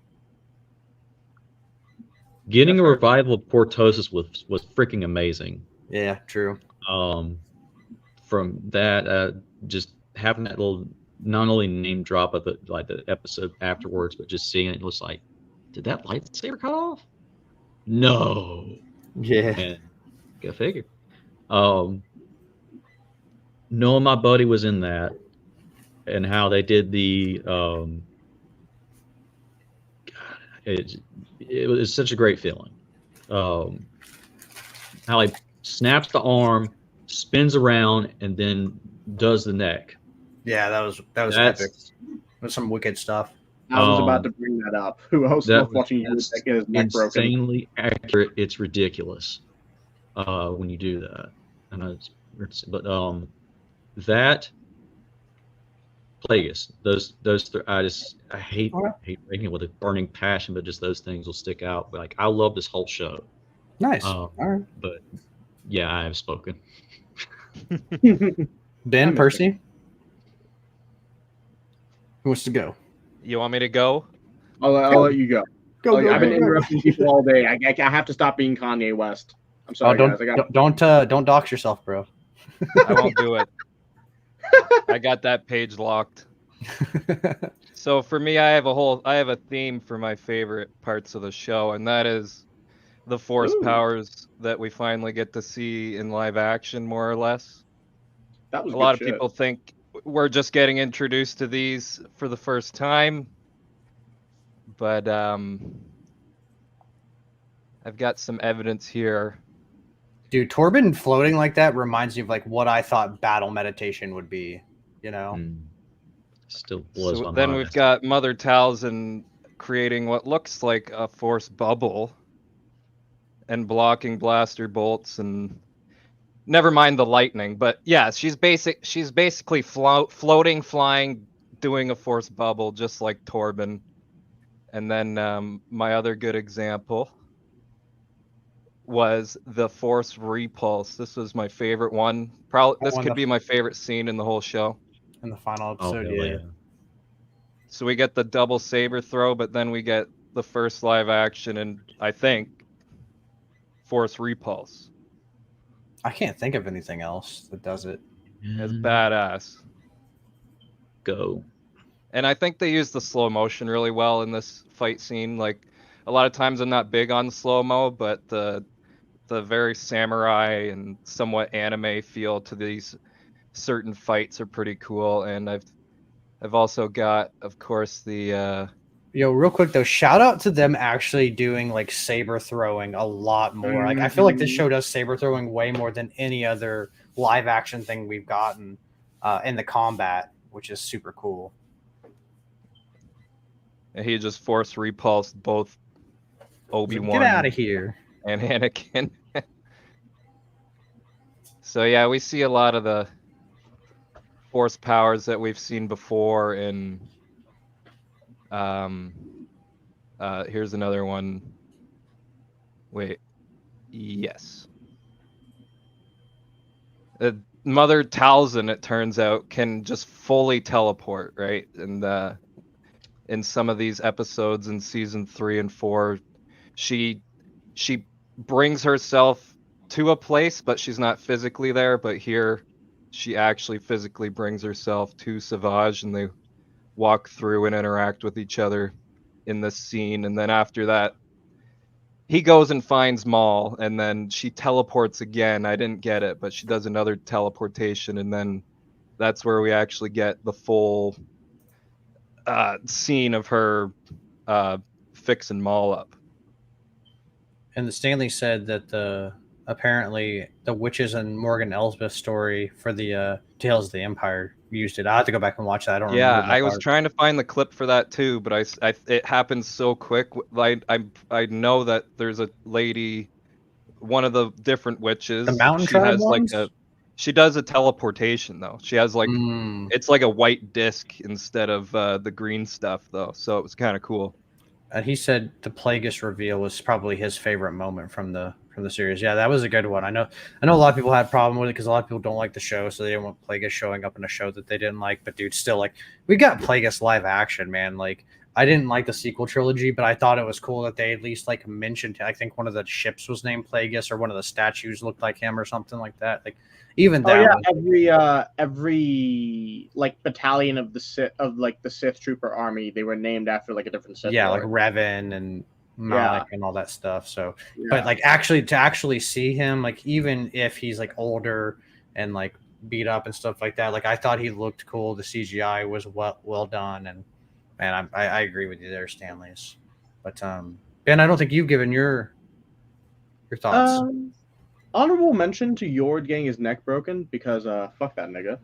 Getting a revival of Cortosis was freaking amazing. Yeah, true. From that, just having that little, not only name drop of the episode afterwards, but just seeing it was like, did that lightsaber cut off? No. Yeah. And go figure. Knowing my buddy was in that, and how they did the it was such a great feeling. How he snaps the arm, spins around, and then does the neck. Yeah, that was epic. That was some wicked stuff. I was about to bring that up. Who else loved watching you get his neck broken? Insanely accurate. It's ridiculous when you do that. And that Plagueis, those I hate rating it with a burning passion, but just those things will stick out. But like, I love this whole show. Nice. All right. But yeah, I have spoken. Ben, Percy, who wants to go? You want me to go? I'll let you go. I've been interrupting people all day. I have to stop being Kanye West. I'm sorry, guys. Don't dox yourself, bro. I won't do it. I got that page locked. So for me, I have a theme for my favorite parts of the show, and that is the force powers that we finally get to see in live action, more or less. That was a lot of people think we're just getting introduced to these for the first time, but I've got some evidence here. Dude, Torben floating like that reminds me of like what I thought battle meditation would be, you know? Still blows my mind. Then we've got Mother Talzin creating what looks like a force bubble and blocking blaster bolts, and never mind the lightning, but yeah, she's basically floating, flying, doing a force bubble just like Torben. And then my other good example was the force repulse. This was my favorite one. Probably this could be my favorite scene in the whole show. In the final episode, yeah. So we get the double saber throw, but then we get the first live action, and I think force repulse. I can't think of anything else that does it. It's badass. Go. And I think they use the slow motion really well in this fight scene. Like, a lot of times I'm not big on slow-mo, but the very samurai and somewhat anime feel to these certain fights are pretty cool. And I've also got, of course, the Yo, real quick though, shout out to them actually doing like saber throwing a lot more. Like, I feel like this show does saber throwing way more than any other live action thing we've gotten in the combat, which is super cool. And he just force repulsed both Obi-Wan. Get out of here. And Anakin. So yeah, we see a lot of the force powers that we've seen before in here's another one. Wait. Yes. Mother Talzin, it turns out, can just fully teleport, right? And in some of these episodes in season 3 and 4, she brings herself to a place, but she's not physically there. But here, she actually physically brings herself to Savage, and they walk through and interact with each other in this scene. And then after that, he goes and finds Maul, and then she teleports again. I didn't get it, but she does another teleportation, and then that's where we actually get the full scene of her fixing Maul up. And the Stanley said that apparently the witches and Morgan Elsbeth story for the Tales of the Empire used it. I have to go back and watch that. I don't remember that I was part. trying to find the clip for that too, but it happens so quick. I know that there's a lady, one of the different witches. The Mountain she Tribe has ones? she does a teleportation though. She has like it's like a white disc instead of the green stuff though. So it was kind of cool. And he said the Plagueis reveal was probably his favorite moment from the series. Yeah, that was a good one. I know a lot of people had a problem with it because a lot of people don't like the show, so they didn't want Plagueis showing up in a show that they didn't like. But dude, still, like, we got Plagueis live action, man. Like, I didn't like the sequel trilogy, but I thought it was cool that they at least like mentioned. I think one of the ships was named Plagueis, or one of the statues looked like him, or something like that. Like, even that. Every like battalion of the Sith trooper army, they were named after like a different Sith. Yeah, Lord. Like Revan and Malik and all that stuff. So, but like to see him, like, even if he's like older and like beat up and stuff like that, like, I thought he looked cool. The CGI was well done, and man, I agree with you there, Stanley's. But Ben, I don't think you've given your thoughts. Honorable mention to Yord getting his neck broken because fuck that nigga.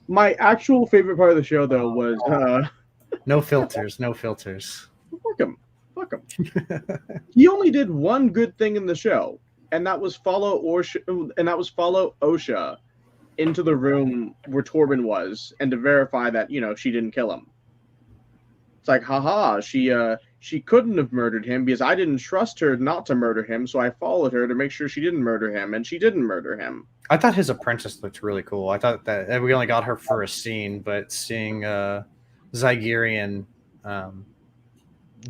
My actual favorite part of the show though was no filters. Fuck him. He only did one good thing in the show, and that was follow Osha into the room where Torben was, and to verify that, you know, she didn't kill him. It's like, haha, she couldn't have murdered him because I didn't trust her not to murder him, so I followed her to make sure she didn't murder him, and she didn't murder him. I thought his apprentice looked really cool. I thought that we only got her for a scene, but seeing Zygerian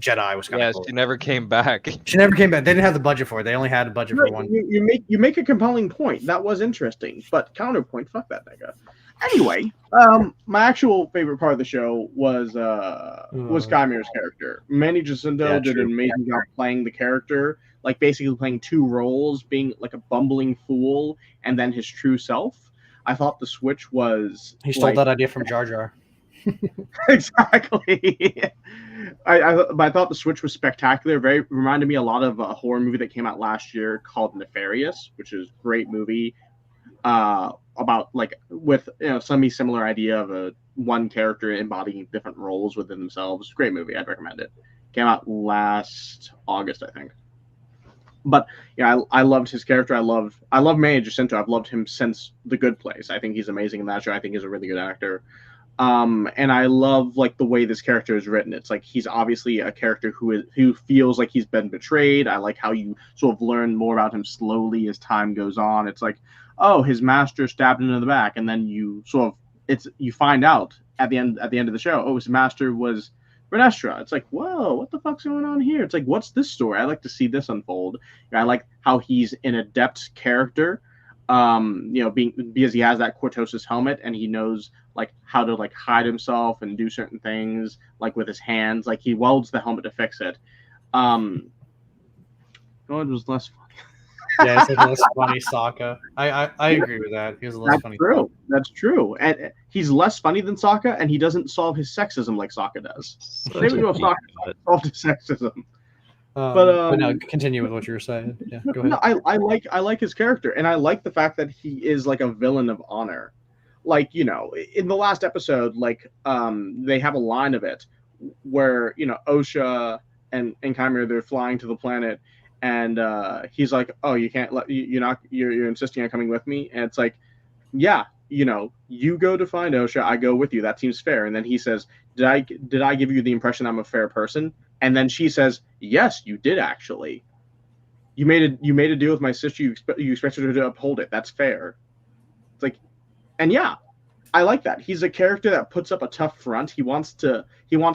Jedi was kind of cool. She never came back. She never came back. They didn't have the budget for it. They only had a budget for one. You make a compelling point. That was interesting, but counterpoint, fuck that nigga. Anyway, my actual favorite part of the show was Skymir's character. Manny Jacinto did an amazing job playing the character, like basically playing two roles, being like a bumbling fool and then his true self. I thought the switch was... He stole that idea from Jar Jar. Exactly. I thought the switch was spectacular. Very reminded me a lot of a horror movie that came out last year called Nefarious, which is a great movie. About like with some similar idea of a one character embodying different roles within themselves. Great movie. I'd recommend it. Came out last August, I think. But yeah, I loved his character. I love Manny Jacinto. I've loved him since The Good Place. I think he's amazing in that show. I think he's a really good actor. And I love like the way this character is written. It's like he's obviously a character who feels like he's been betrayed. I like how you sort of learn more about him slowly as time goes on. It's like, oh, his master stabbed him in the back, and then you find out at the end of the show, oh, his master was Renestra. It's like, whoa, what the fuck's going on here? It's like, what's this story? I like to see this unfold. I like how he's an adept character, because he has that Cortosis helmet and he knows like how to like hide himself and do certain things like with his hands. Like he welds the helmet to fix it. It was less funny. Yeah, it's like less funny Sokka. I agree with that. He was less funny. True. That's true. And he's less funny than Sokka, and he doesn't solve his sexism like Sokka does. Maybe Sokka solved his sexism. But no, continue with what you were saying. Yeah, go ahead. No, I like his character, and I like the fact that he is like a villain of honor. Like, in the last episode, like they have a line of it where Osha and Chimera, they're flying to the planet, and he's like, oh, you can't let you're insisting on coming with me, and it's like, yeah, you go to find Osha, I go with you, that seems fair. And then he says, did I give you the impression I'm a fair person? And then she says, yes, you did actually. You made a deal with my sister. You expected her to uphold it. That's fair. It's like, and yeah, I like that. He's a character that puts up a tough front. He wants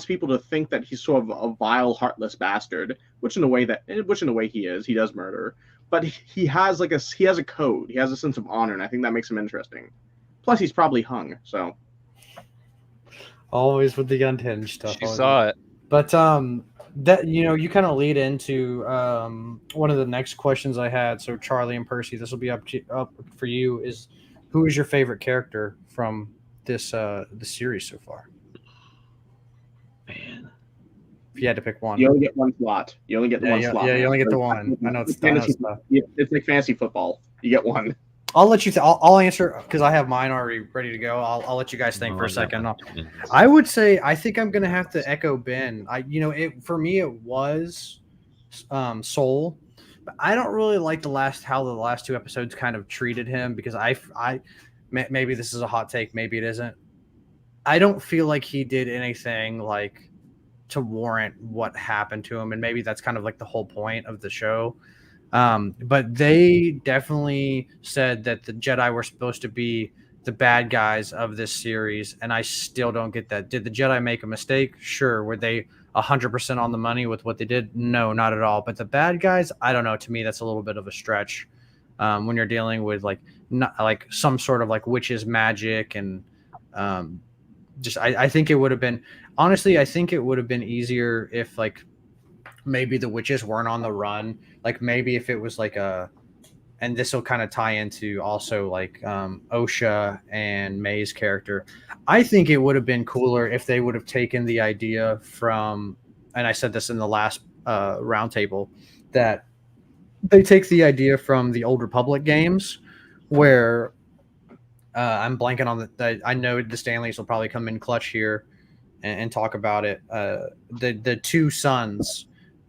people to think that he's sort of a vile, heartless bastard, which in a way he is. He does murder, but he has a code. He has a sense of honor, and I think that makes him interesting. Plus, he's probably hung. So always with the unhinged stuff. She saw it. But that you kind of lead into one of the next questions I had. So Charlie and Percy, this will be up for you. Is Who is your favorite character from this the series so far? Man, if you had to pick one. You only get one slot. You only get one slot. Yeah, you man. only get the one. I know it's tough. It's like fantasy football. You get one. I'll let you. I'll answer because I have mine already ready to go. I'll let you guys think for a second. I would say I think I'm gonna have to echo Ben. For me it was Soul, but I don't really like how the last two episodes kind of treated him because maybe this is a hot take, maybe it isn't. I don't feel like he did anything like to warrant what happened to him, and maybe that's kind of like the whole point of the show. But they definitely said that the Jedi were supposed to be the bad guys of this series, and I still don't get that. Did the Jedi make a mistake? Sure. Were they 100% on the money with what they did? No, not at all. But the bad guys, I don't know. To me, that's a little bit of a stretch when you're dealing with not like some sort of like witches magic and I think it would have been honestly. I think it would have been easier if like maybe the witches weren't on the run. Like maybe if it was like and this will kind of tie into also like Osha and May's character. I think it would have been cooler if they would have taken the idea from, and I said this in the last roundtable, that they take the idea from the Old Republic games where I'm blanking on I know the Stanleys will probably come in clutch here and talk about it. The two sons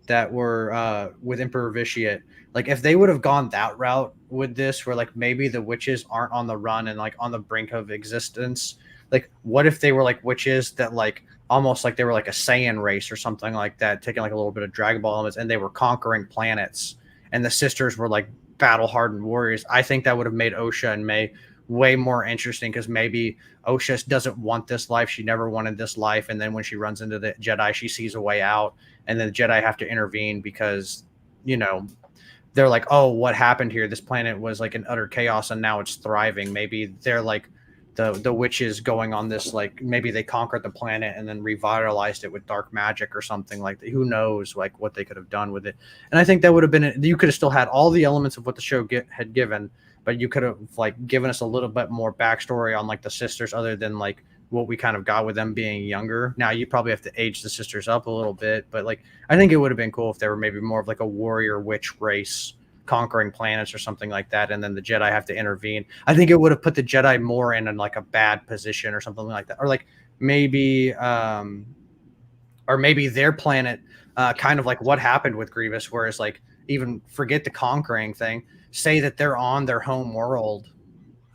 that were with Emperor Vitiate, like if they would have gone that route with this, where like maybe the witches aren't on the run and like on the brink of existence, like what if they were like witches that like almost like they were like a Saiyan race or something like that, taking like a little bit of Dragon Ball elements, and they were conquering planets, and the sisters were like battle hardened warriors. I think that would have made Osha and May way more interesting because maybe Osha doesn't want this life. She never wanted this life. And then when she runs into the Jedi, she sees a way out, and then the Jedi have to intervene because, they're like, oh, what happened here? This planet was like an utter chaos and now it's thriving. Maybe they're like the witches going on this, like maybe they conquered the planet and then revitalized it with dark magic or something like that. Who knows like what they could have done with it. And I think that would have been, you could have still had all the elements of what the show had given, but you could have like given us a little bit more backstory on like the sisters other than like what we kind of got with them being younger. Now you probably have to age the sisters up a little bit, but like I think it would have been cool if they were maybe more of like a warrior witch race conquering planets or something like that, and then the Jedi have to intervene. I think it would have put the Jedi more in like a bad position or something like that, or like maybe their planet kind of like what happened with Grievous, whereas like even forget the conquering thing, say that they're on their home world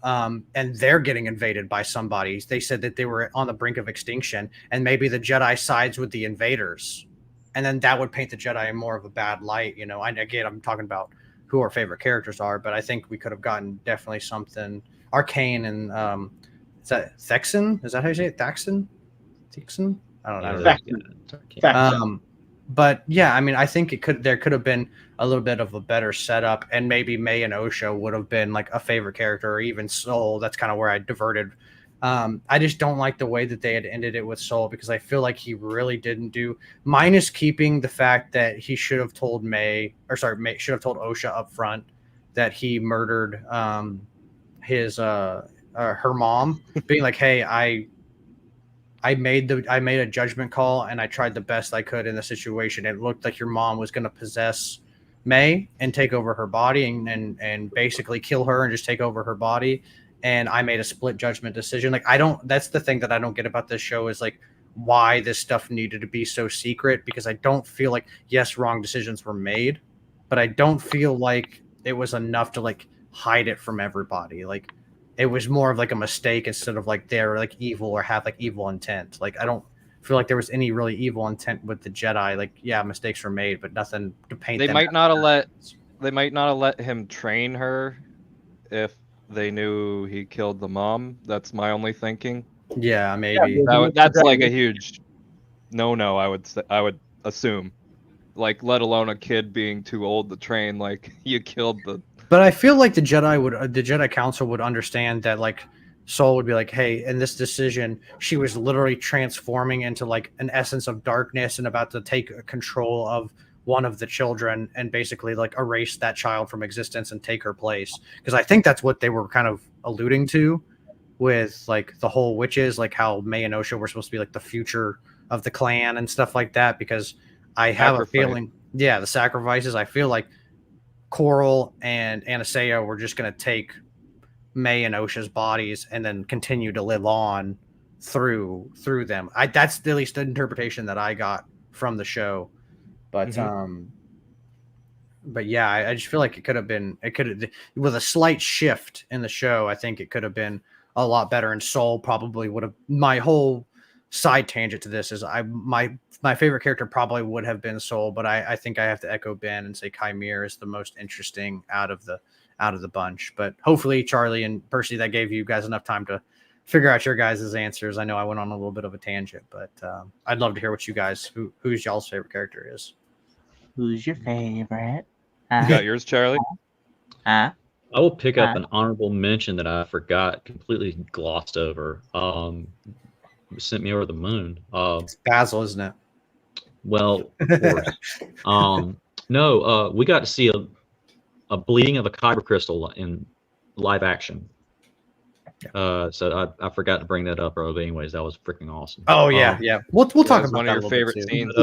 and they're getting invaded by somebody. They said that they were on the brink of extinction, and maybe the Jedi sides with the invaders, and then that would paint the Jedi in more of a bad light. I'm talking about who our favorite characters are, but I think we could have gotten definitely something arcane and is that Thexan? Is that how you say it? Thexan? I don't know. Thexan. But yeah, I mean, I think there could have been a little bit of a better setup, and maybe May and Osha would have been like a favorite character, or even Soul. That's kind of where I diverted. I just don't like the way that they had ended it with Soul, because I feel like he really didn't do, minus keeping the fact that he should have told May should have told Osha up front that he murdered her mom, being like, hey, I made a judgment call and I tried the best I could in the situation. It looked like your mom was going to possess May and take over her body and basically kill her and just take over her body. And I made a split judgment decision. Like, that's the thing that I don't get about this show, is like why this stuff needed to be so secret, because I don't feel like, yes, wrong decisions were made, but I don't feel like it was enough to like hide it from everybody. Like, it was more of like a mistake instead of like they're like evil or have like evil intent. Like, I don't feel like there was any really evil intent with the Jedi. Like, yeah, mistakes were made, but nothing to paint. They might not have let him train her if they knew he killed the mom. That's my only thinking. Yeah, maybe. That's like a huge no. I would assume, like, let alone a kid being too old to train. Like, you killed the. But I feel like the Jedi Council would understand that, like, Soul would be like, hey, in this decision, she was literally transforming into like an essence of darkness and about to take control of one of the children and basically like erase that child from existence and take her place. Because I think that's what they were kind of alluding to with like the whole witches, like how May and Osha were supposed to be like the future of the clan and stuff like that. Because I have a feeling, the sacrifices, I feel like Coral and Anaseo were just going to take May and Osha's bodies and then continue to live on through them. That's at least the interpretation that I got from the show. But but yeah, I just feel like it could have with a slight shift in the show. I think it could have been a lot better, and Soul probably would have. My whole side tangent to this is my favorite character probably would have been Soul, but I think I have to echo Ben and say Chimere is the most interesting out of the bunch. But hopefully Charlie and Percy, that gave you guys enough time to figure out your guys' answers. I know I went on a little bit of a tangent, but I'd love to hear what you guys who's y'all's favorite character is. Who's your favorite? You got yours, Charlie? I will pick up an honorable mention that I forgot, completely glossed over. Sent me over the moon. It's Basil, isn't it? Well, of course. No, we got to see a bleeding of a kyber crystal in live action. So I forgot to bring that up, bro. But anyways, that was freaking awesome. Oh yeah, yeah. We'll talk about one of your favorite scenes.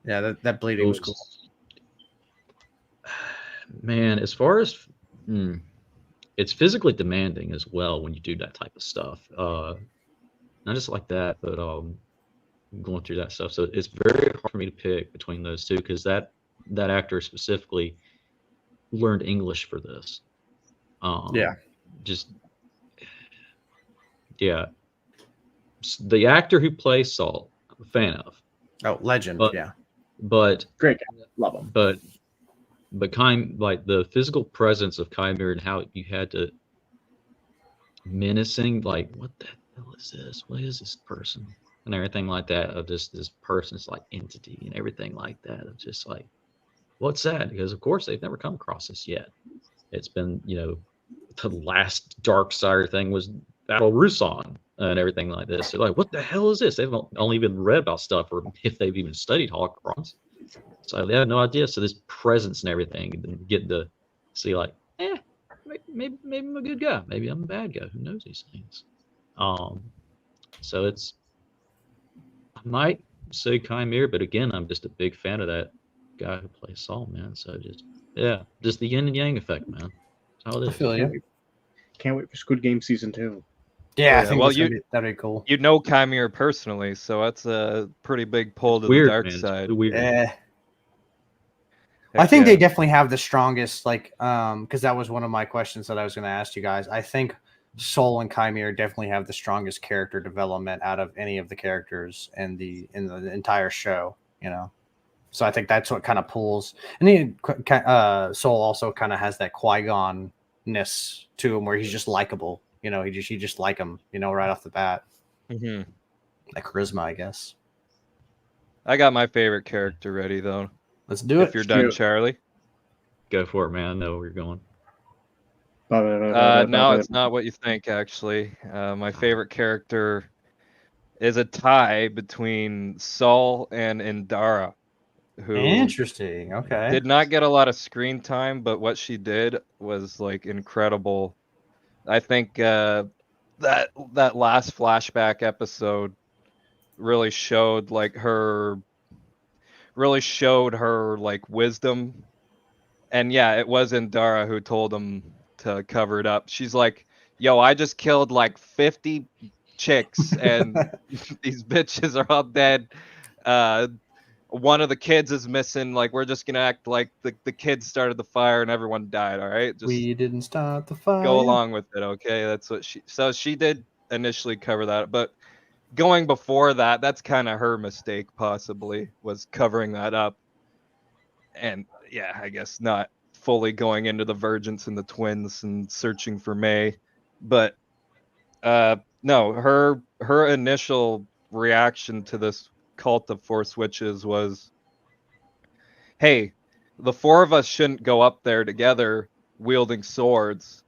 Yeah, that bleeding was cool. Man, as far as it's physically demanding as well when you do that type of stuff. Not just like that, but going through that stuff. So it's very hard for me to pick between those two because that actor specifically learned English for this. The actor who plays Saul, I'm a fan of. Oh, legend, But great guy. Love him. But like the physical presence of Chimere and how you had to menacing, like what the hell is this? What is this person? And everything like that of this person's like entity and everything like that of just like, what's that? Because of course they've never come across this yet. It's been, the last dark side thing was Battle Rusan and everything like this. They're like, what the hell is this? They've only even read about stuff or if they've even studied holocrons. So they have no idea. So this presence and everything, and getting to see like, maybe I'm a good guy, maybe I'm a bad guy. Who knows these things? So I might say Chimere, but again, I'm just a big fan of that guy who plays Saul, man. So just the yin and yang effect, man. That's how it is. I feel you. Can't wait for Squid Game season 2. Yeah, I think that'd be cool. You know Chimere personally, so that's a pretty big pull to the dark side. Weird. I think they definitely have the strongest, because that was one of my questions that I was going to ask you guys. I think Soul and Chimere definitely have the strongest character development out of any of the characters in the entire show. So I think that's what kind of pulls. And then Soul also kind of has that Qui-Gon-ness to him, where he's just likable. You just like him, right off the bat. Mm-hmm. That charisma, I guess. I got my favorite character ready though. Let's do it. If you're done, Charlie. Go for it, man. I know where you're going. No, it's not what you think, actually. My favorite character is a tie between Saul and Indara, who interesting. Okay. did not get a lot of screen time, but what she did was incredible. I think that last flashback episode really showed her wisdom. And yeah, it was Indara who told him to cover it up. She's like, yo, I just killed 50 chicks and these bitches are all dead. One of the kids is missing. We're just gonna act like the kids started the fire and everyone died. All right, we didn't start the fire. Go along with it, okay? That's what she did initially cover that, but going before that, that's kind of her mistake, possibly, was covering that up. And yeah, I guess not fully going into the Virgins and the twins and searching for May, but no, her initial reaction to this cult of Force Witches was, hey, the four of us shouldn't go up there together wielding swords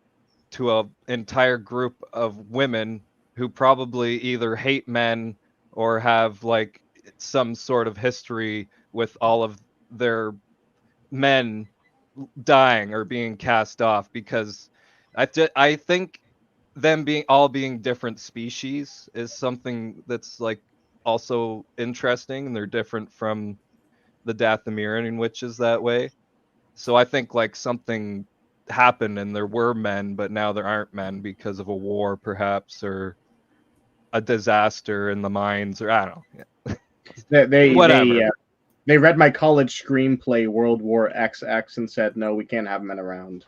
to an entire group of women who probably either hate men or have some sort of history with all of their men dying or being cast off, because I think them being different species is something that's like also interesting, and they're different from the Dathomirian witches that way. So I think like something happened and there were men, but now there aren't men because of a war, perhaps, or a disaster in the mines, or I don't know. Whatever. They read my college screenplay World War XX and said, no, we can't have men around.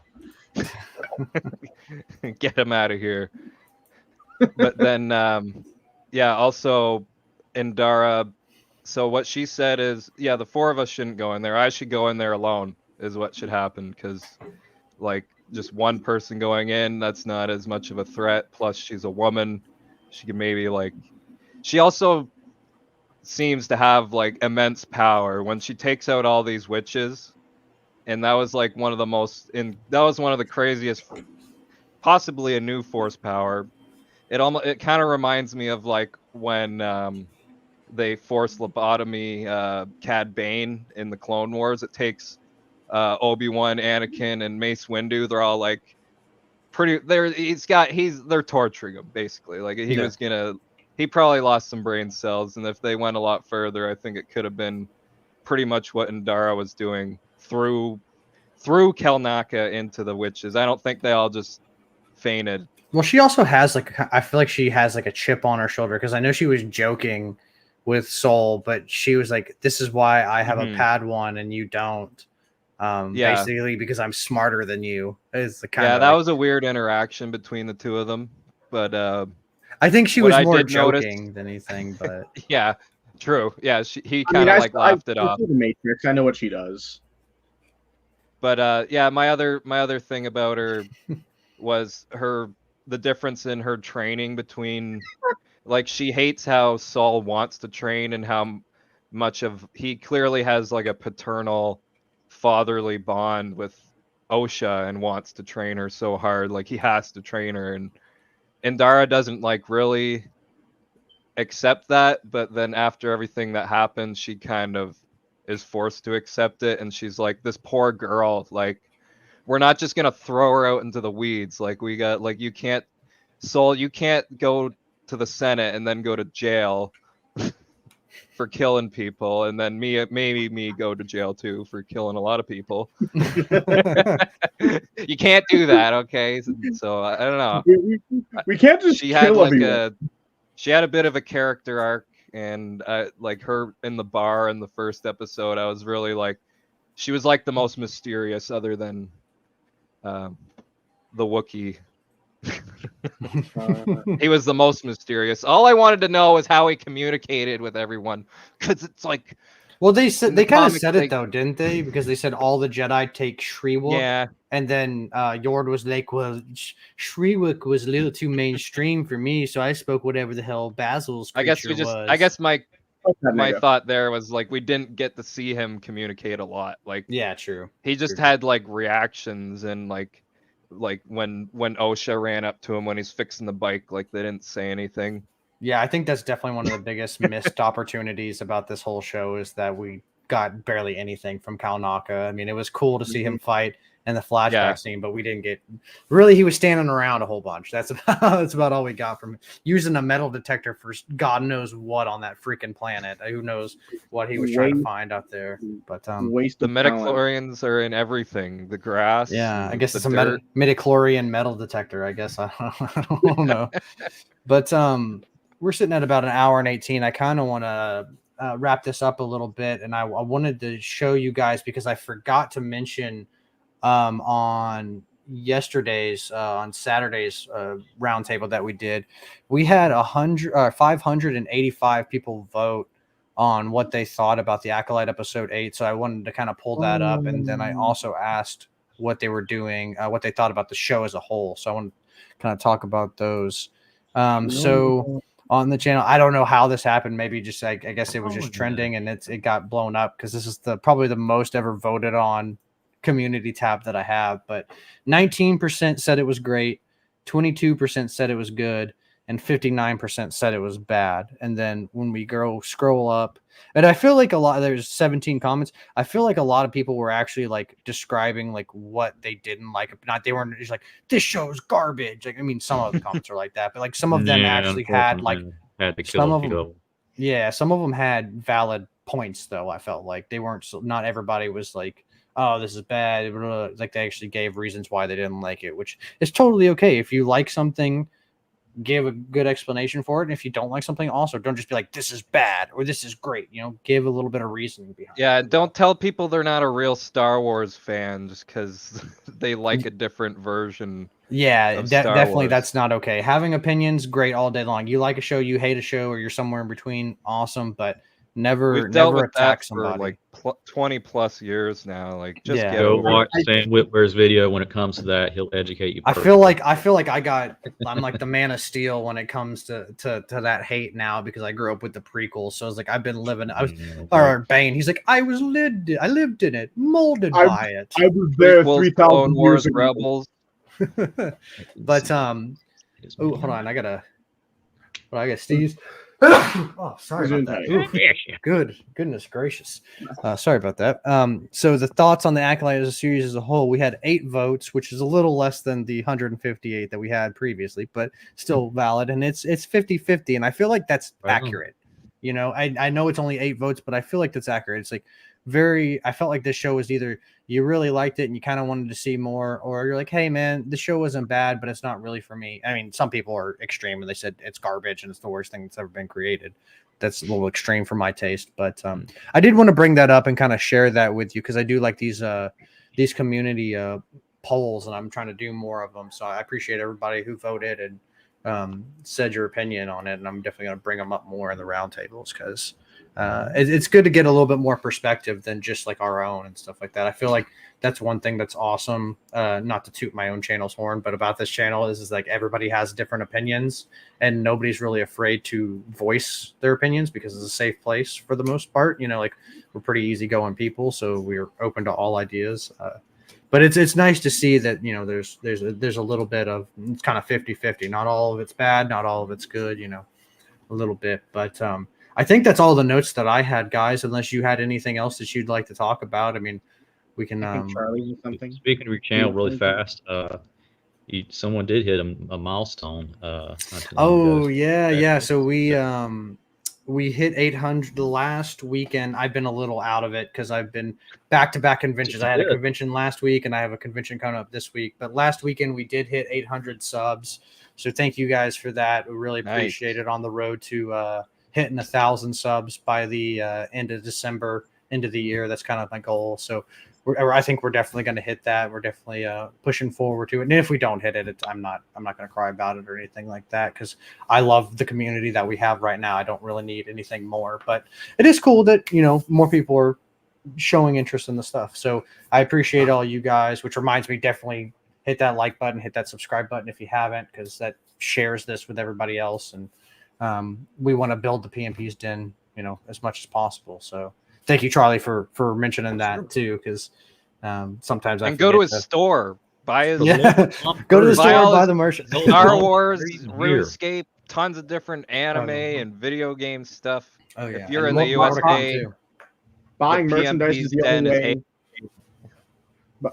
Get him out of here. But then, yeah, also Indara. So what she said is, yeah, the four of us shouldn't go in there. I should go in there alone, is what should happen, because like just one person going in, that's not as much of a threat. Plus, she's a woman. She can maybe like. She also seems to have like immense power when she takes out all these witches, and that was like one of the craziest, possibly a new force power. It kind of reminds me of like when they force lobotomy Cad Bane in the Clone Wars. It takes Obi-Wan, Anakin, and Mace Windu. They're all like they're torturing him basically. Like he probably lost some brain cells, and if they went a lot further, I think it could have been pretty much what Indara was doing through Kelnaka into the witches. I don't think they all just fainted. Well, she also has like, I feel like she has like a chip on her shoulder, because I know she was joking with Soul, but she was like, "This is why I have a Padawan and you don't." Basically because I'm smarter than you. Is the kind of that was a weird interaction between the two of them, but I think she was more joking than anything. But yeah, true. Yeah, he kind of like laughed it off. The Matrix. I know what she does. But yeah, my other thing about her was the difference in her training between, like, she hates how Saul wants to train and how much of he clearly has like a paternal fatherly bond with Osha and wants to train her so hard, like he has to train her, and Indara doesn't like really accept that, but then after everything that happens, she kind of is forced to accept it, and she's like, this poor girl, like, we're not just gonna throw her out into the weeds. Like, we got, like, you can't go to the Senate and then go to jail for killing people, and then maybe me go to jail too for killing a lot of people. You can't do that, okay? So I don't know. We can't just kill everyone. She had a bit of a character arc, and like her in the bar in the first episode, I was really like, she was like the most mysterious, other than the Wookiee. He was the most mysterious. All I wanted to know is how he communicated with everyone, because it's like, well, they kind of said it though, didn't they? Because they said all the Jedi take Shriwook. Yeah. And then Yord was like, well, Shriwook was a little too mainstream for me, so I spoke whatever the hell Basil's creature was. I guess my thought there was like, we didn't get to see him communicate a lot. Like, yeah, true. He just had like reactions, and like when Osha ran up to him when he's fixing the bike, like they didn't say anything. Yeah, I think that's definitely one of the biggest missed opportunities about this whole show, is that we got barely anything from Kalnaka. I mean, it was cool to see him fight in the flashback scene, but we didn't get really. He was standing around a whole bunch. That's about all we got from him. Using a metal detector for God knows what on that freaking planet. Who knows what he was trying to find out there? But the midichlorians are in everything. The grass. Yeah, I guess it's a midichlorian metal detector. I guess I don't know. But we're sitting at about an hour and 18. I kind of want to wrap this up a little bit, and I wanted to show you guys, because I forgot to mention on Saturday's roundtable that we did, we had 585 people vote on what they thought about the Acolyte episode 8. So I wanted to kind of pull that up, and then I also asked what they were doing, what they thought about the show as a whole. So I want to kind of talk about those. So on the channel, I don't know how this happened. Maybe just I guess it was just trending, and it got blown up, because this is probably the most ever voted on community tab that I have. But 19% said it was great, 22% said it was good, and 59% said it was bad. And then when we scroll up, and I feel like there's 17 comments. I feel like a lot of people were actually like describing like what they didn't like. They weren't just like, this show is garbage. Like, I mean, some of the comments are like that, but like some of them actually had like some of them. Yeah, some of them had valid points though. I felt like they weren't. Not everybody was like, oh, this is bad. Like they actually gave reasons why they didn't like it, which is totally okay. If you like something, give a good explanation for it. And if you don't like something, also don't just be like, this is bad or this is great. Give a little bit of reasoning behind it. Yeah, don't tell people they're not a real Star Wars fan just because they like a different version. Yeah, definitely that's not okay. Having opinions, great all day long. You like a show, you hate a show, or you're somewhere in between, awesome, but never attack somebody. For like 20 plus years now. Like, just get go over watch it. Sam Whitwer's video when it comes to that. He'll educate you. I feel like I'm like the Man of Steel when it comes to that hate now, because I grew up with the prequels. So it's like I've been living. Or Bane, he's like, I lived in it, molded by it. I was there 3,000 years ago. Rebels. But oh, hold on, I gotta sneeze. Oh, sorry about that. Goodness gracious. Sorry about that. So the thoughts on the Acolyte as a series as a whole, we had 8 votes, which is a little less than the 158 that we had previously, but still valid. And it's 50-50, and I feel like that's accurate. I know it's only 8 votes, but I feel like that's accurate. It's like I felt like this show was either you really liked it and you kind of wanted to see more, or you're like, hey man, the show wasn't bad, but it's not really for me. I mean, some people are extreme and they said it's garbage and it's the worst thing that's ever been created. That's a little extreme for my taste, but I did want to bring that up and kind of share that with you, because I do like these community polls, and I'm trying to do more of them. So I appreciate everybody who voted and said your opinion on it, and I'm definitely going to bring them up more in the roundtables, because it's good to get a little bit more perspective than just like our own and stuff like that. I feel like that's one thing that's awesome. Not to toot my own channel's horn, but about this channel is like everybody has different opinions, and nobody's really afraid to voice their opinions because it's a safe place for the most part. Like we're pretty easygoing people, so we're open to all ideas. But it's nice to see that there's a little bit of, it's kind of 50-50. Not all of it's bad, not all of it's good. A little bit, but I think that's all the notes that I had, guys, unless you had anything else that you'd like to talk about. I mean, we can Charlie, something. Speaking of your channel really fast, someone did hit a milestone. Oh yeah. So we hit 800 the last weekend. I've been a little out of it because I've been back-to-back conventions. I had a convention last week and I have a convention coming up this week, but last weekend we did hit 800 subs. So thank you guys for that. We really appreciate it. On the road to hitting 1,000 subs by the end of December, end of the year. That's kind of my goal. So I think we're definitely going to hit that. We're definitely pushing forward to it. And if we don't hit it, I'm not going to cry about it or anything like that, because I love the community that we have right now. I don't really need anything more, but it is cool that, more people are showing interest in the stuff. So I appreciate all you guys, which reminds me, definitely hit that like button, hit that subscribe button if you haven't, because that shares this with everybody else. And we want to build the PMP's Den, as much as possible. So thank you, Charlie, for mentioning that too, because sometimes I go to his store, buy his go to the store, buy the merch. Star Wars, RuneScape, tons of different anime and video game stuff. Oh yeah, if you're in the USA, buying merchandise is the only way.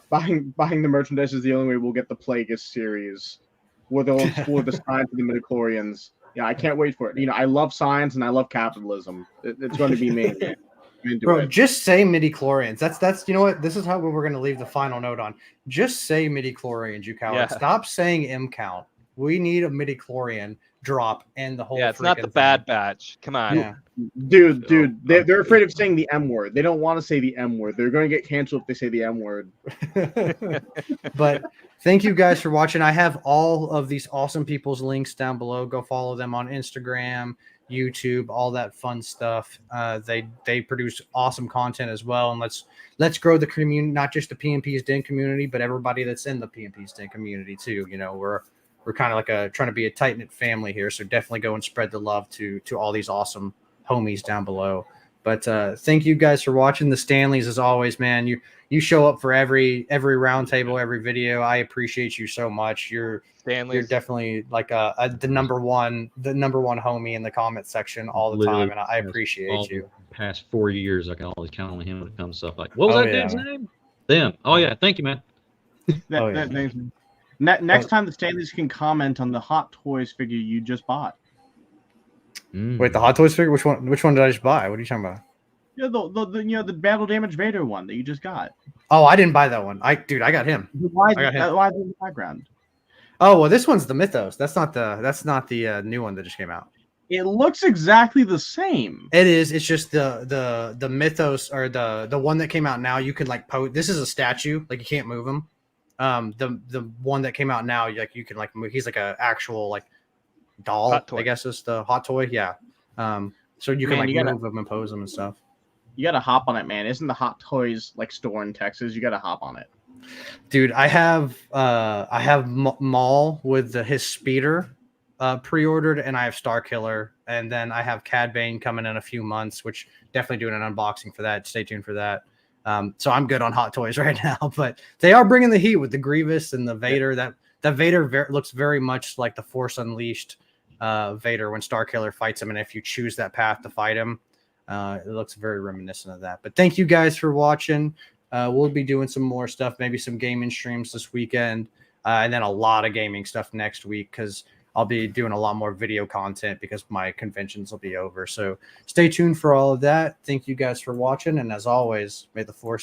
Buying the merchandise is the only way we'll get the Plagueis series, where they'll explore the science of the midichlorians. Yeah, I can't wait for it. I love science and I love capitalism. It's going to be me. Bro, just say midichlorians. That's you know what? This is how we're going to leave the final note on. Just say midichlorians, you coward. Yeah. Stop saying M count. We need a midichlorian drop in the whole. Yeah, it's not the Bad Batch. Come on, yeah. dude. They're afraid of saying the M word. They don't want to say the M word. They're going to get canceled if they say the M word. But thank you guys for watching. I have all of these awesome people's links down below. Go follow them on Instagram, YouTube, all that fun stuff. They produce awesome content as well, and let's grow the community, not just the PMP's Den community, but everybody that's in the PMP's Den community too. We're kind of like trying to be a tight-knit family here, so definitely go and spread the love to all these awesome homies down below. But thank you guys for watching the Stanleys as always, man. You show up for every roundtable, every video. I appreciate you so much. You're definitely like the number one homie in the comment section all the time, and I appreciate you. The past 4 years, I can always count on him when it comes to stuff like, what was that dude's name? Them. Oh yeah, thank you, man. Next time the Stanleys can comment on the Hot Toys figure you just bought. Wait, the Hot Toys figure? Which one did I just buy? What are you talking about? Yeah, the battle damage Vader one that you just got. Oh, I didn't buy that one. I got him. Why is it in the background? Oh well, this one's the Mythos. That's not the new one that just came out. It looks exactly the same. It is. It's just the Mythos, or the one that came out now. You can like this is a statue. Like you can't move him. The one that came out now, like you can like move. He's like a actual like doll. I guess is the Hot Toy. Yeah. So you can move him and pose him and stuff. You gotta hop on it, man. Isn't the Hot Toys like store in Texas? You gotta hop on it, dude. I have Maul with his speeder pre-ordered, and I have Star Killer, and then I have Cad Bane coming in a few months, which definitely doing an unboxing for that. Stay tuned for that. So I'm good on Hot Toys right now, but they are bringing the heat with the Grievous and the Vader. Yeah. That Vader looks very much like the Force Unleashed Vader when Star Killer fights him, and if you choose that path to fight him, it looks very reminiscent of that. But thank you guys for watching. We'll be doing some more stuff, maybe some gaming streams this weekend, and then a lot of gaming stuff next week because I'll be doing a lot more video content because my conventions will be over. So stay tuned for all of that. Thank you guys for watching, and as always, may the Force be